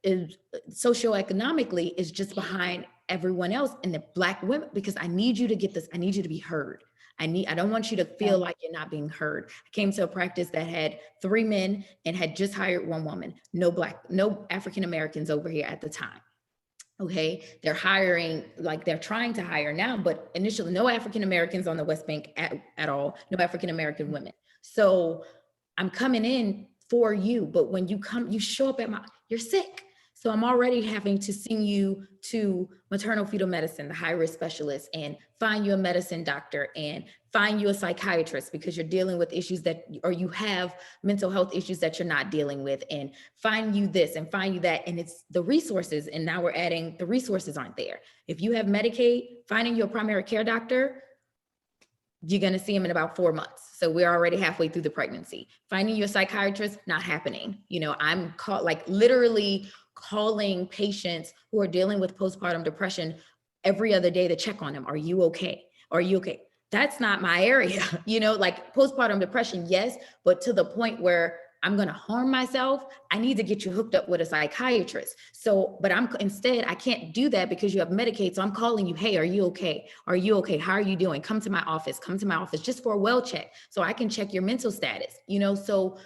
Speaker 3: is socioeconomically is just behind everyone else and the Black women, because I need you to get this. I need you to be heard. I don't want you to feel like you're not being heard. I came to a practice that had 3 men and had just hired 1 woman, no African Americans over here at the time. Okay, they're hiring, like they're trying to hire now, but initially no African Americans on the West Bank at all, no African American women. So I'm coming in for you, but when you come, you show up you're sick. So I'm already having to send you to maternal fetal medicine, the high risk specialist, and find you a medicine doctor and find you a psychiatrist because you're dealing with issues or you have mental health issues that you're not dealing with, and find you this and find you that. And it's the resources. And now we're adding the resources aren't there. If you have Medicaid, finding your primary care doctor, you're going to see him in about 4 months. So we're already halfway through the pregnancy. Finding your psychiatrist, not happening. I'm literally calling patients who are dealing with postpartum depression every other day to check on them. Are you okay? Are you okay? That's not my area. Like postpartum depression, yes, but to the point where I'm going to harm myself, I need to get you hooked up with a psychiatrist. So, but I can't do that because you have Medicaid. So I'm calling you, hey, are you okay? Are you okay? How are you doing? Come to my office just for a well check so I can check your mental status, so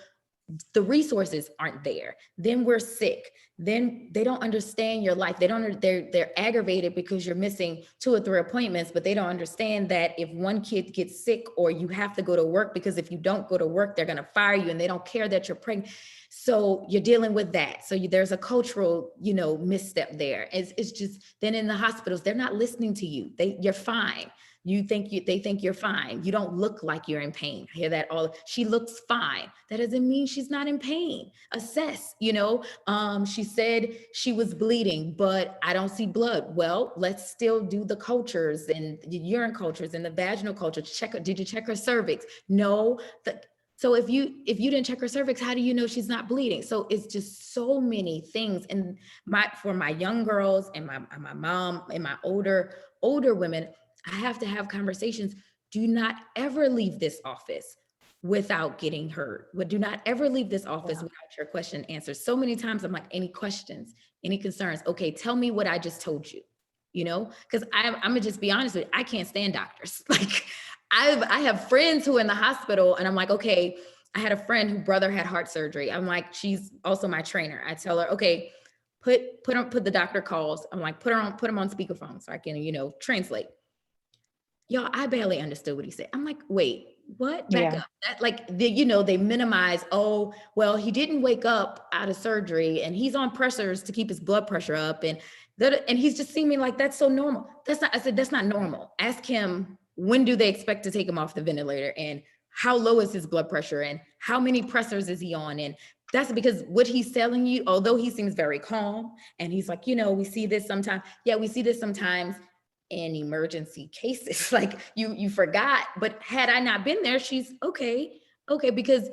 Speaker 3: the resources aren't there. Then we're sick. Then they don't understand your life. They're aggravated because you're missing 2 or 3 appointments, but they don't understand that if one kid gets sick or you have to go to work, because if you don't go to work, they're going to fire you, and they don't care that you're pregnant. So you're dealing with that. So there's a cultural, misstep there. It's just, then in the hospitals, they're not listening to you. You're fine. They think you're fine. You don't look like you're in pain. I hear that she looks fine. That doesn't mean she's not in pain. Assess, she said she was bleeding, but I don't see blood. Well, let's still do the cultures and the urine cultures and the vaginal cultures. Did you check her cervix? No. So if you didn't check her cervix, how do you know she's not bleeding? So it's just so many things. And for my young girls and my mom and my older women, I have to have conversations. Do not ever leave this office without getting heard. Do not ever leave this office without your question answered. So many times I'm like, any questions, any concerns? Okay, tell me what I just told you, because I'm gonna just be honest with you, I can't stand doctors. Like I have friends who are in the hospital and I'm like, okay, I had a friend whose brother had heart surgery. I'm like, she's also my trainer. I tell her, okay, put the doctor calls. I'm like, put him on speakerphone so I can, translate. Y'all, I barely understood what he said. I'm like, wait, what? Back up. That, they minimize, oh, well, he didn't wake up out of surgery and he's on pressors to keep his blood pressure up. And he's just seeming like that's so normal. I said, that's not normal. Ask him, when do they expect to take him off the ventilator? And how low is his blood pressure? And how many pressors is he on? And that's because what he's telling you, although he seems very calm and he's like, we see this sometimes. Yeah, we see this sometimes in emergency cases. Like you forgot, but had I not been there, she's okay, because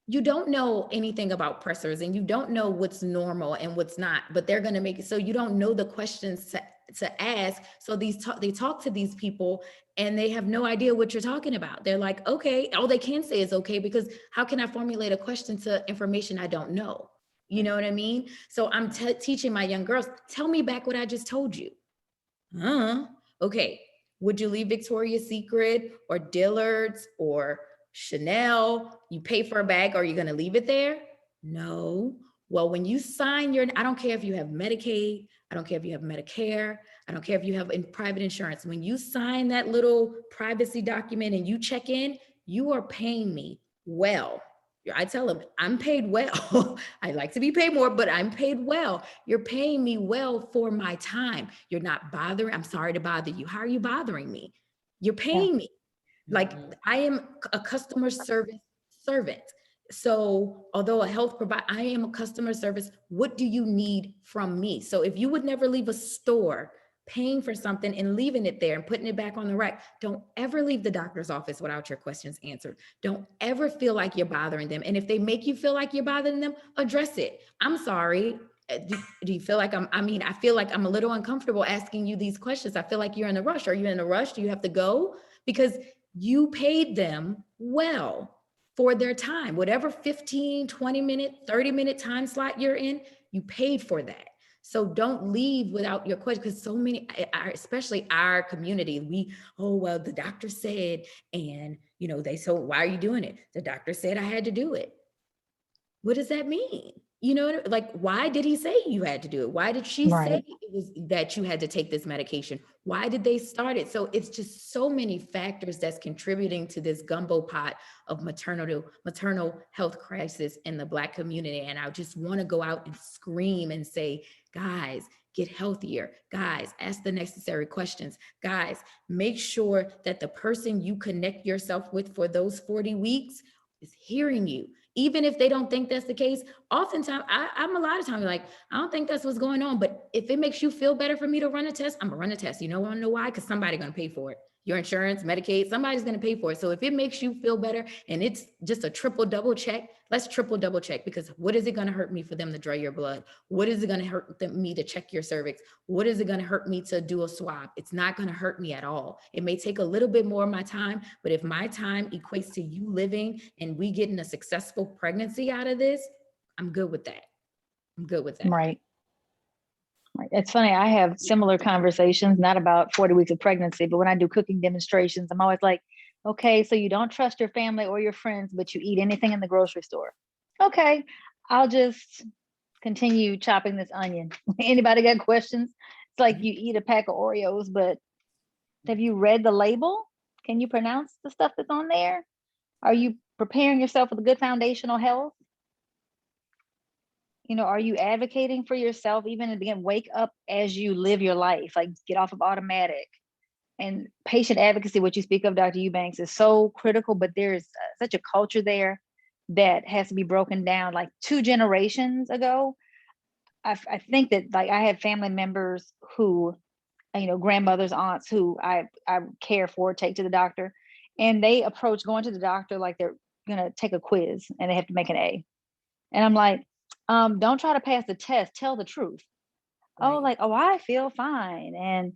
Speaker 3: you don't know anything about pressors and you don't know what's normal and what's not, but they're going to make it so you don't know the questions to ask. So they talk to these people and they have no idea what you're talking about. They're like, okay, all they can say is okay, because how can I formulate a question to information I don't know? You know what I mean? So I'm teaching my young girls, tell me back what I just told you. Okay, would you leave Victoria's Secret or Dillard's or Chanel? You pay for a bag, are you going to leave it there? No. Well, when you sign I don't care if you have Medicaid, I don't care if you have Medicare, I don't care if you have private insurance. When you sign that little privacy document and you check in, you are paying me well. I tell them I'm paid well. I like to be paid more, but I'm paid well. You're paying me well for my time. You're not bothering. I'm sorry to bother you. How are you bothering me? You're paying me. Like I am a customer service servant. So although a health provider, I am a customer service. What do you need from me? So if you would never leave a store paying for something and leaving it there and putting it back on the rack, don't ever leave the doctor's office without your questions answered. Don't ever feel like you're bothering them. And if they make you feel like you're bothering them, address it. I'm sorry. Do you feel like I feel like I'm a little uncomfortable asking you these questions. I feel like you're in a rush. Are you in a rush? Do you have to go? Because you paid them well for their time, whatever 15, 20-minute, 30-minute time slot you're in, you paid for that. So don't leave without your question, because so many, especially our community, well, the doctor said, and so why are you doing it? The doctor said I had to do it. What does that mean? Like, why did he say you had to do it? Why did she say it was that you had to take this medication? Why did they start it? So it's just so many factors that's contributing to this gumbo pot of maternal health crisis in the Black community. And I just want to go out and scream and say, guys, get healthier. Guys, ask the necessary questions. Guys, make sure that the person you connect yourself with for those 40 weeks is hearing you. Even if they don't think that's the case, oftentimes, I'm a lot of times like, I don't think that's what's going on. But if it makes you feel better for me to run a test, I'm gonna run a test. You want to know why? Because somebody's gonna pay for it. Your insurance, Medicaid, somebody's gonna pay for it. So if it makes you feel better and it's just a triple double check, let's triple double check, because what is it gonna hurt me for them to draw your blood? What is it gonna hurt me to check your cervix? What is it gonna hurt me to do a swab? It's not gonna hurt me at all. It may take a little bit more of my time, but if my time equates to you living and we getting a successful pregnancy out of this, I'm good with that. I'm good with that.
Speaker 5: Right. It's funny, I have similar conversations, not about 40 weeks of pregnancy, but when I do cooking demonstrations, I'm always like, okay, so you don't trust your family or your friends, but you eat anything in the grocery store. Okay, I'll just continue chopping this onion. Anybody got questions? It's like you eat a pack of Oreos, but have you read the label? Can you pronounce the stuff that's on there? Are you preparing yourself with a good foundational health? Are you advocating for yourself, even again, wake up as you live your life, like get off of automatic. And patient advocacy, what you speak of, Dr. Eubanks, is so critical, but there's such a culture there that has to be broken down. Like 2 generations ago, I think that, like, I have family members who, grandmothers, aunts who I care for, take to the doctor, and they approach going to the doctor like they're gonna take a quiz and they have to make an A. And I'm like, don't try to pass the test, tell the truth.
Speaker 3: Right.
Speaker 5: I feel fine. And,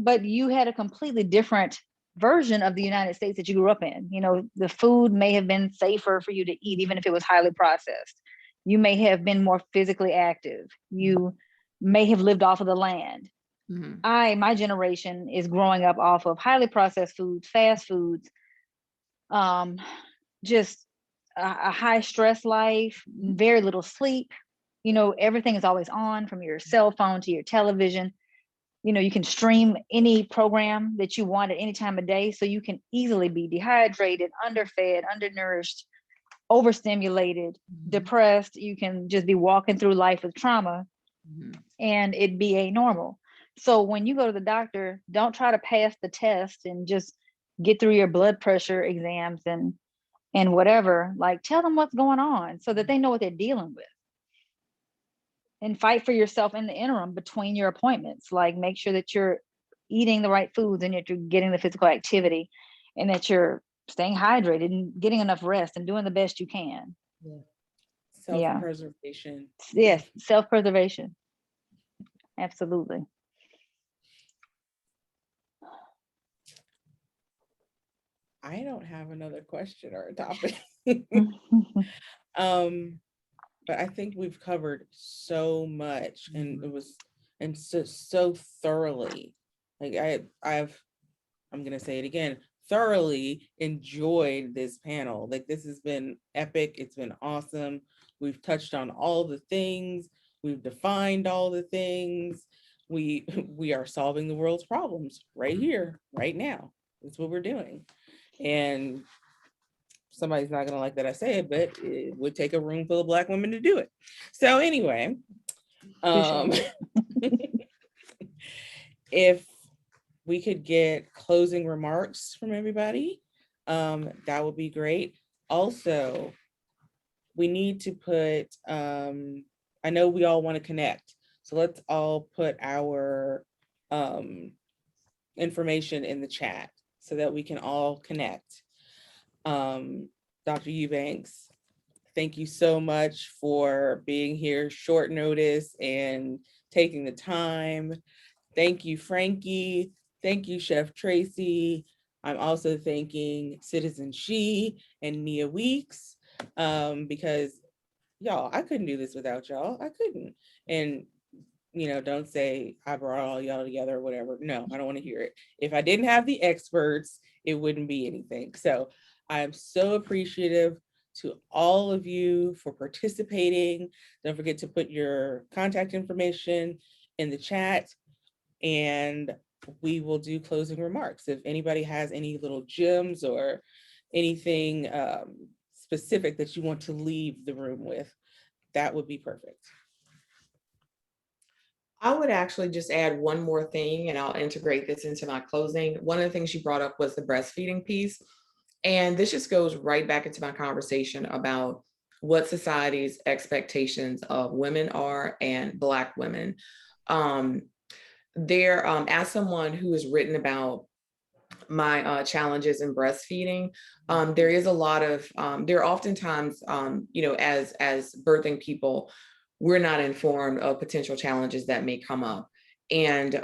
Speaker 5: but you had a completely different version of the United States that you grew up in. The food may have been safer for you to eat, even if it was highly processed. You may have been more physically active. You may have lived off of the land. My generation is growing up off of highly processed foods, fast foods, just a high stress life, very little sleep. Everything is always on, from your cell phone to your television. You can stream any program that you want at any time of day. So you can easily be dehydrated, underfed, undernourished, overstimulated, depressed. You can just be walking through life with trauma and it be a normal. So when you go to the doctor, don't try to pass the test and just get through your blood pressure exams and whatever. Like, tell them what's going on so that they know what they're dealing with. And fight for yourself in the interim between your appointments. Like, make sure that you're eating the right foods and that you're getting the physical activity and that you're staying hydrated and getting enough rest and doing the best you can.
Speaker 1: Self-preservation.
Speaker 5: Yes, self-preservation. Absolutely.
Speaker 1: I don't have another question or a topic. But I think we've covered so much, and it was, and so thoroughly. Like I'm gonna say it again, thoroughly enjoyed this panel. Like, this has been epic. It's been awesome. We've touched on all the things. We've defined all the things. We are solving the world's problems right here, right now. That's what we're doing. And somebody's not gonna like that I say it, but it would take a room full of Black women to do it. So anyway, if we could get closing remarks from everybody, that would be great. Also, we need to put, I know we all want to connect, so let's all put our information in the chat so that we can all connect. Dr. Eubanks, thank you so much for being here short notice and taking the time. Thank you, Frankie. Thank you, Chef Tracy. I'm also thanking Citizen She and Nia Weeks, because y'all, I couldn't do this without y'all. I couldn't. And don't say I brought all y'all together or whatever. No, I don't want to hear it. If I didn't have the experts, it wouldn't be anything. So I am so appreciative to all of you for participating. Don't forget to put your contact information in the chat, and we will do closing remarks. If anybody has any little gems or anything specific that you want to leave the room with, that would be perfect.
Speaker 4: I would actually just add one more thing, and I'll integrate this into my closing. One of the things you brought up was the breastfeeding piece. And this just goes right back into my conversation about what society's expectations of women are and Black women. As someone who has written about my challenges in breastfeeding, there is a lot of, there are oftentimes, as birthing people, we're not informed of potential challenges that may come up. And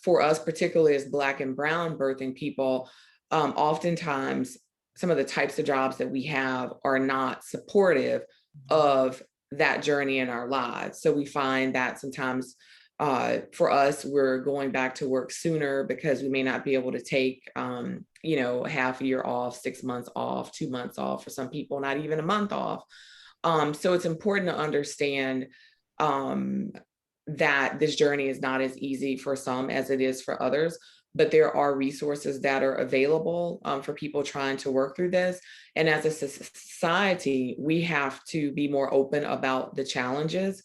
Speaker 4: for us, particularly as Black and Brown birthing people, oftentimes some of the types of jobs that we have are not supportive of that journey in our lives. So we find that sometimes for us, we're going back to work sooner because we may not be able to take, half a year off, 6 months off, 2 months off, for some people, not even a month off. So it's important to understand that this journey is not as easy for some as it is for others, but there are resources that are available for people trying to work through this. And as a society, we have to be more open about the challenges,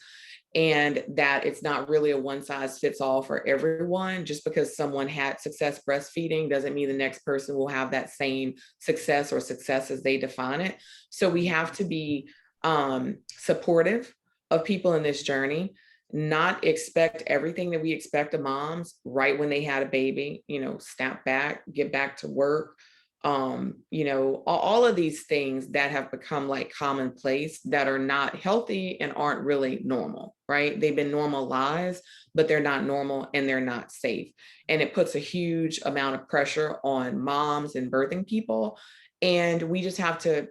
Speaker 4: and that it's not really a one size fits all for everyone. Just because someone had success breastfeeding doesn't mean the next person will have that same success or success as they define it. So we have to be supportive of people in this journey, not expect everything that we expect of moms right when they had a baby, snap back, get back to work. All of these things that have become like commonplace that are not healthy and aren't really normal, right? They've been normalized, but they're not normal and they're not safe. And it puts a huge amount of pressure on moms and birthing people. And we just have to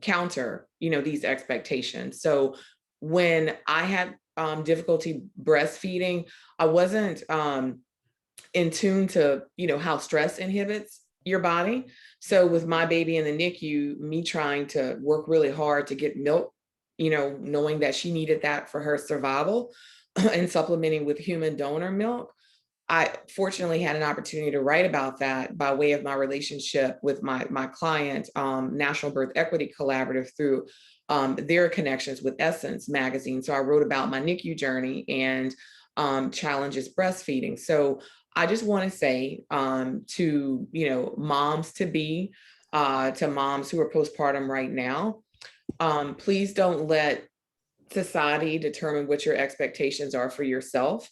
Speaker 4: counter, these expectations. So when I had difficulty breastfeeding, I wasn't in tune to, how stress inhibits your body. So with my baby in the NICU, me trying to work really hard to get milk, knowing that she needed that for her survival and supplementing with human donor milk, I fortunately had an opportunity to write about that by way of my relationship with my client, National Birth Equity Collaborative, through their connections with Essence magazine. So I wrote about my NICU journey and challenges breastfeeding. So I just want to say to moms to be, to moms who are postpartum right now, please don't let society determine what your expectations are for yourself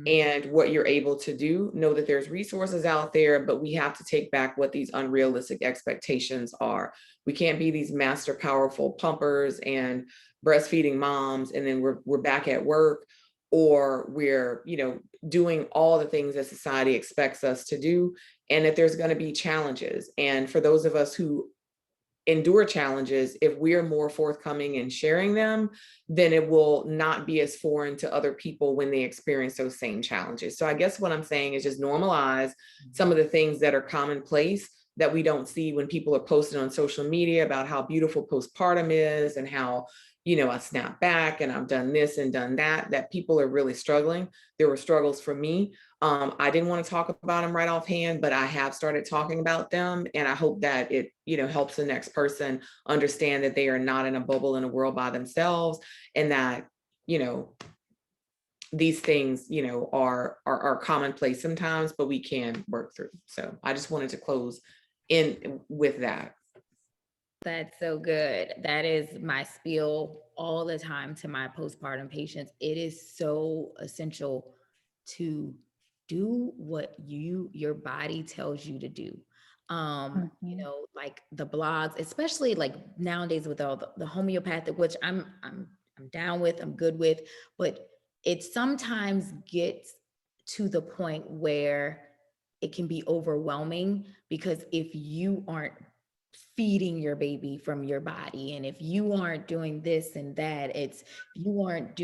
Speaker 4: and what you're able to do. Know that there's resources out there, but we have to take back what these unrealistic expectations are. We can't be these master powerful pumpers and breastfeeding moms, and then we're back at work, or we're doing all the things that society expects us to do, and that there's going to be challenges. And for those of us who endure challenges, if we're more forthcoming in sharing them, then it will not be as foreign to other people when they experience those same challenges. So I guess what I'm saying is just normalize some of the things that are commonplace that we don't see when people are posting on social media about how beautiful postpartum is and how I snapped back and I've done this and done that, that people are really struggling. There were struggles for me. I didn't want to talk about them right offhand, but I have started talking about them. And I hope that it, helps the next person understand that they are not in a bubble in a world by themselves, and that, these things, are commonplace sometimes, but we can work through. So I just wanted to close in with that.
Speaker 3: That's so good. That is my spiel all the time to my postpartum patients. It is so essential to do what your body tells you to do. Like the blogs, especially like nowadays with all the homeopathic, which I'm down with, I'm good with, but it sometimes gets to the point where it can be overwhelming, because if you aren't feeding your baby from your body, and if you aren't doing this and that, you aren't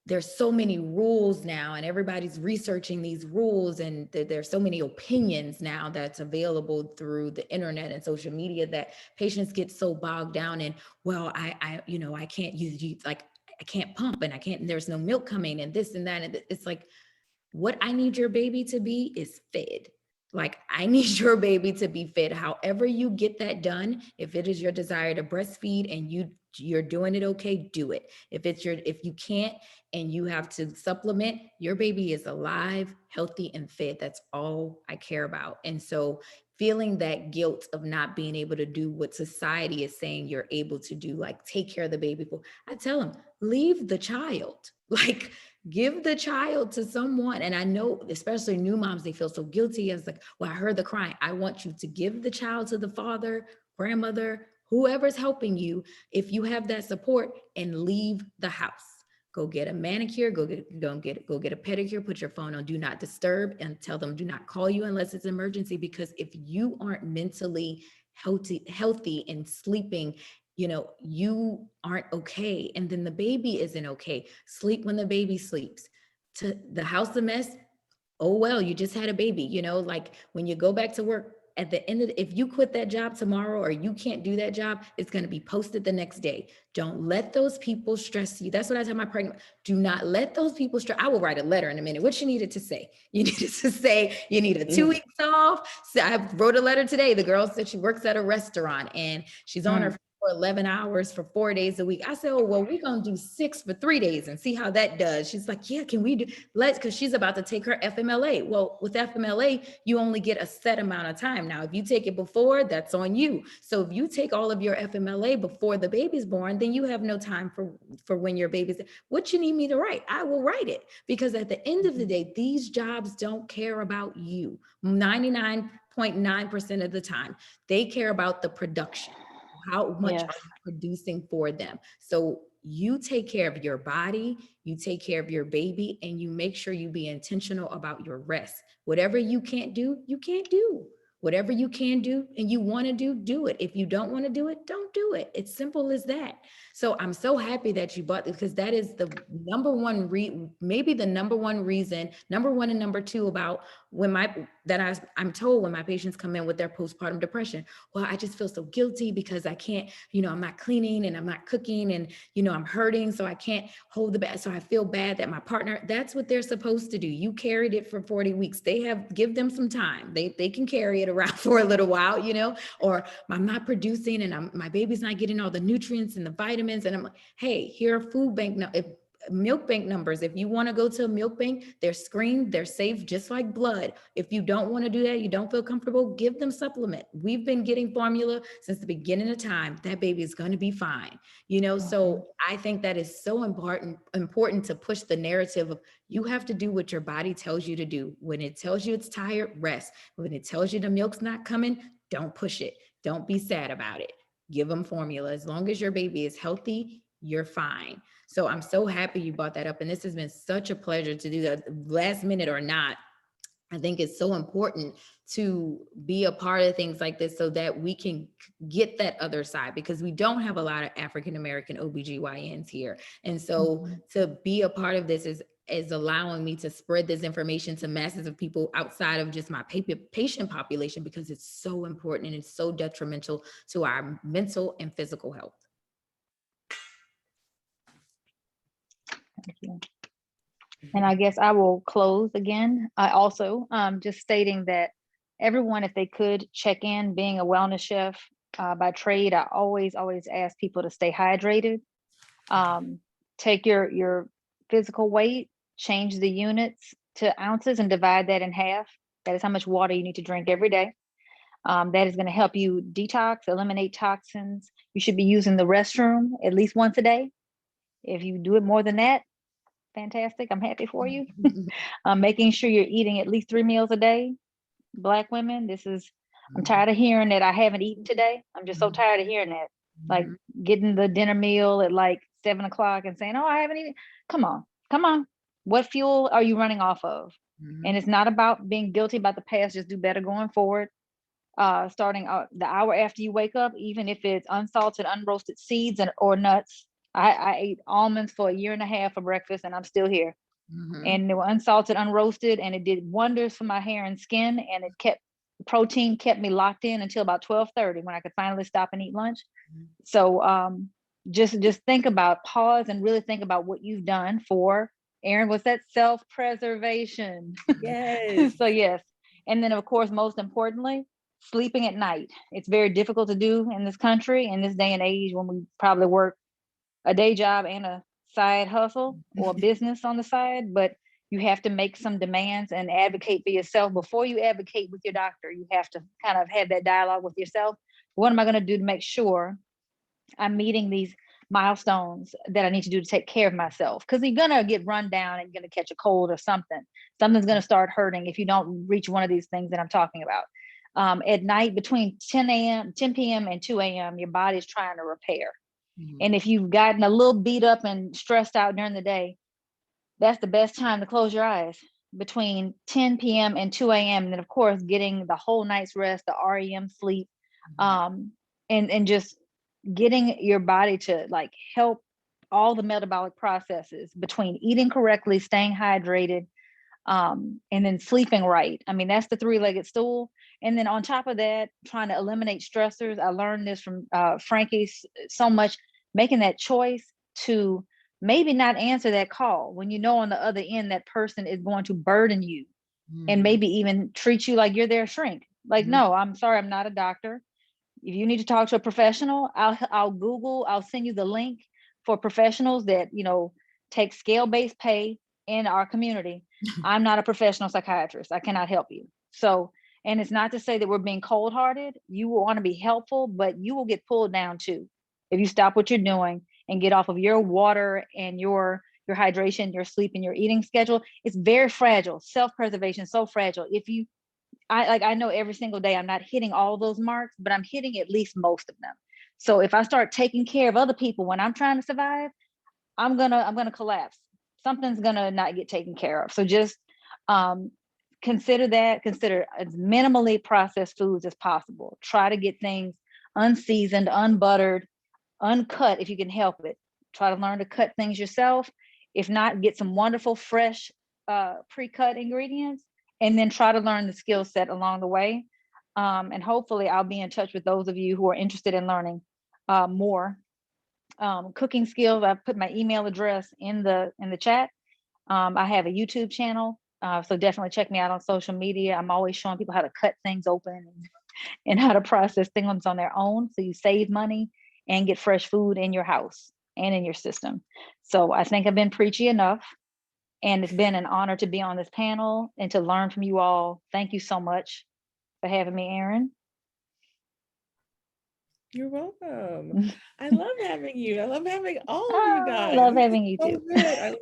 Speaker 3: there's so many rules now, and everybody's researching these rules, and there's so many opinions now that's available through the internet and social media, that patients get so bogged down in, well, I can't use, like, I can't pump, and I can't, and there's no milk coming, and this and that. And it's like, what I need your baby to be is fed. Like, I need your baby to be fed. However you get that done, if it is your desire to breastfeed and you're doing it, okay, do it. If you can't and you have to supplement, your baby is alive, healthy, and fed. That's all I care about. And so feeling that guilt of not being able to do what society is saying you're able to do, like take care of the baby, I tell them, leave the child. Like, give the child to someone. And I know, especially new moms, they feel so guilty. As like, well, I heard the crying. I want you to give the child to the father, grandmother, whoever's helping you, if you have that support, and leave the house. Go get a manicure, go get a pedicure, put your phone on do not disturb, and tell them do not call you unless it's emergency. Because if you aren't mentally healthy and sleeping, you aren't okay. And then the baby isn't okay. Sleep when the baby sleeps. To the house a mess, oh, well, you just had a baby, like when you go back to work at the end of if you quit that job tomorrow, or you can't do that job, it's going to be posted the next day. Don't let those people stress you. That's what I tell my pregnant. Do not let those people stress. I will write a letter in a minute. What you needed to say? You needed to say you need a 2 weeks off. So I wrote a letter today. The girl said she works at a restaurant and she's on her for 11 hours for 4 days a week. I said, oh, well, we're going to do 6 for 3 days and see how that does. She's like, yeah, can we do, because she's about to take her FMLA. Well, with FMLA, you only get a set amount of time. Now, if you take it before, that's on you. So if you take all of your FMLA before the baby's born, then you have no time for when your baby's, what you need me to write, I will write it. Because at the end of the day, these jobs don't care about you. 99.9% of the time, they care about the production. How much are you producing for them? So you take care of your body, you take care of your baby, and you make sure you be intentional about your rest. Whatever you can't do, you can't do. Whatever you can do and you want to do it. If you don't want to do it, don't do it. It's simple as that. So I'm so happy that you bought this, because that is the number one maybe the number one reason, number one and number two, about I'm told when my patients come in with their postpartum depression, well, I just feel so guilty because I can't, I'm not cleaning and I'm not cooking and, I'm hurting. So I can't hold the bag. So I feel bad that my partner, that's what they're supposed to do. You carried it for 40 weeks. Give them some time. They can carry it around for a little while, or I'm not producing and my baby's not getting all the nutrients and the vitamins. And I'm like, hey, here are food bank. Now, milk bank numbers. If you want to go to a milk bank, they're screened, they're safe, just like blood. If you don't want to do that, you don't feel comfortable, give them supplement. We've been getting formula since the beginning of time. That baby is going to be fine. So I think that is so important to push the narrative of, you have to do what your body tells you to do. When it tells you it's tired, rest. When it tells you the milk's not coming, don't push it. Don't be sad about it. Give them formula. As long as your baby is healthy, you're fine. So I'm so happy you brought that up. And this has been such a pleasure to do that, last minute or not. I think it's so important to be a part of things like this so that we can get that other side, because we don't have a lot of African-American OBGYNs here. And so to be a part of this is allowing me to spread this information to masses of people outside of just my patient population, because it's so important and it's so detrimental to our mental and physical health.
Speaker 5: Thank you. And I guess I will close again. I also just stating that everyone, if they could check in, being a wellness chef by trade, I always ask people to stay hydrated. Take your physical weight, change the units to ounces and divide that in half. That is how much water you need to drink every day. That is going to help you detox, eliminate toxins. You should be using the restroom at least once a day. If you do it more than that, fantastic. I'm happy for you. Making sure you're eating at least 3 meals a day. Black women, I'm tired of hearing that I haven't eaten today. I'm just so tired of hearing that. Like getting the dinner meal at like 7 o'clock and saying, oh, I haven't eaten. Come on. What fuel are you running off of? And it's not about being guilty about the past, just do better going forward. Starting the hour after you wake up, even if it's unsalted, unroasted seeds or nuts. I ate almonds for 1.5 years for breakfast and I'm still here. And they were unsalted, unroasted, and it did wonders for my hair and skin. And protein kept me locked in until about 12:30 when I could finally stop and eat lunch. So just think about, pause and really think about what you've done for, Erin, was that self-preservation?
Speaker 1: Yes.
Speaker 5: So yes. And then of course, most importantly, sleeping at night. It's very difficult to do in this country, in this day and age, when we probably work a day job and a side hustle or business on the side, but you have to make some demands and advocate for yourself before you advocate with your doctor. You have to kind of have that dialogue with yourself. What am I going to do to make sure I'm meeting these milestones that I need to do to take care of myself? Because you're going to get run down and you're going to catch a cold or something. Something's going to start hurting if you don't reach one of these things that I'm talking about. At night, between 10 p.m. and 2 a.m., your body's trying to repair. And if you've gotten a little beat up and stressed out during the day, that's the best time to close your eyes, between 10 p.m. and 2 a.m. And then of course, getting the whole night's rest, the REM sleep, and just getting your body to like help all the metabolic processes between eating correctly, staying hydrated, and then sleeping right. I mean, that's the 3-legged stool. And then on top of that, trying to eliminate stressors. I learned this from Frankie so much, making that choice to maybe not answer that call when you know on the other end that person is going to burden you and maybe even treat you like you're their shrink. Like, no, I'm sorry, I'm not a doctor. If you need to talk to a professional, I'll send you the link for professionals that, take scale-based pay in our community. I'm not a professional psychiatrist. I cannot help you. So, and it's not to say that we're being cold-hearted. You will want to be helpful, but you will get pulled down too if you stop what you're doing and get off of your water and your hydration, your sleep, and your eating schedule. It's very fragile. Self-preservation is so fragile. I know every single day I'm not hitting all those marks, but I'm hitting at least most of them. So if I start taking care of other people when I'm trying to survive, I'm gonna collapse. Something's gonna not get taken care of. So just consider as minimally processed foods as possible. Try to get things unseasoned, unbuttered, uncut if you can help it. Try to learn to cut things yourself. If not, get some wonderful fresh pre-cut ingredients, and then try to learn the skill set along the way. And hopefully I'll be in touch with those of you who are interested in learning more cooking skills. I've put my email address in the chat. I have a YouTube channel, so definitely check me out on social media. I'm always showing people how to cut things open and how to process things on their own, so you save money and get fresh food in your house and in your system. So I think I've been preachy enough, and it's been an honor to be on this panel and to learn from you all. Thank you so much for having me, Erin.
Speaker 1: You're welcome. I love having you. I love having all of you guys.
Speaker 5: I love having you too.
Speaker 1: Good.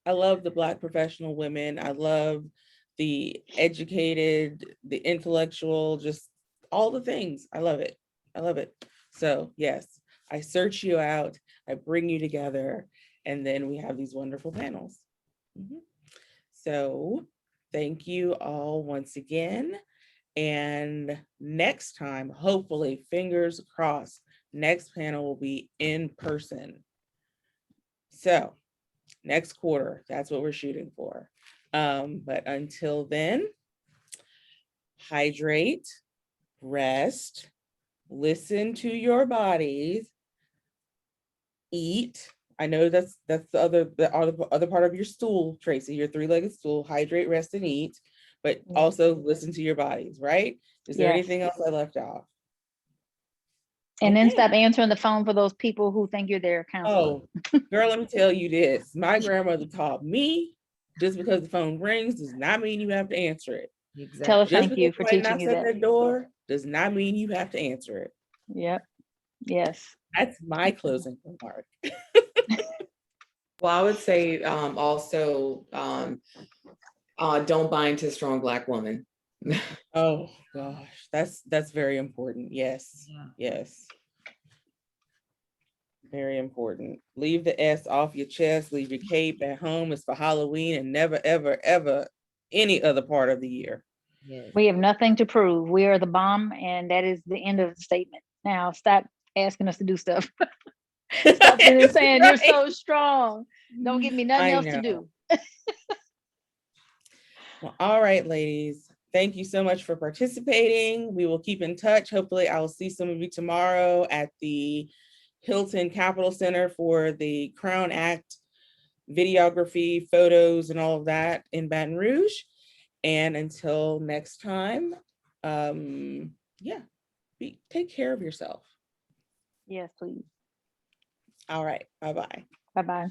Speaker 1: I love the Black professional women. I love the educated, the intellectual, just all the things. I love it. I love it. So yes, I search you out, I bring you together, and then we have these wonderful panels. So thank you all once again. And next time, hopefully, fingers crossed, next panel will be in person. So next quarter, that's what we're shooting for. But until then, hydrate, rest, listen to your bodies, eat I know that's the other part of your stool, Tracy, your three-legged stool, hydrate, rest, and eat, but
Speaker 5: Yeah.
Speaker 1: also listen to your bodies, right? Is there
Speaker 5: Yes.
Speaker 1: anything else I left off?
Speaker 5: And then
Speaker 1: Okay.
Speaker 5: stop answering the phone for those people who think you're their counselor.
Speaker 1: Oh, girl, let me tell you this. My grandmother taught me, just because the phone rings does not mean you have to answer it.
Speaker 5: Tell her
Speaker 4: Exactly.
Speaker 1: Just
Speaker 5: thank
Speaker 1: because
Speaker 5: you for
Speaker 1: somebody
Speaker 5: teaching
Speaker 1: knocks
Speaker 5: you
Speaker 1: at
Speaker 5: that.
Speaker 1: their door does not mean you have to answer it.
Speaker 5: Yep. Yes.
Speaker 1: That's my closing remark.
Speaker 4: Well, I would say also don't buy into strong Black woman.
Speaker 1: Oh gosh, that's very important. Yes.
Speaker 3: Yeah.
Speaker 1: Yes. Very important. Leave the S off your chest, leave your cape at home. It's for Halloween and never, ever, ever any other part of the year.
Speaker 3: Yes.
Speaker 5: We have nothing to prove. We are the bomb, and that is the end of the statement. Now stop asking us to do stuff. Stop saying you're so strong. Don't give me nothing
Speaker 1: I
Speaker 5: else to
Speaker 1: know.
Speaker 5: do.
Speaker 1: Well, all right, ladies. Thank you so much for participating. We will keep in touch. Hopefully, I'll see some of you tomorrow at the Hilton Capitol Center for the Crown Act videography, photos, and all of that in Baton Rouge. And until next time, yeah, take care of yourself.
Speaker 5: Yes, please.
Speaker 1: All right. Bye-bye.
Speaker 5: Bye-bye.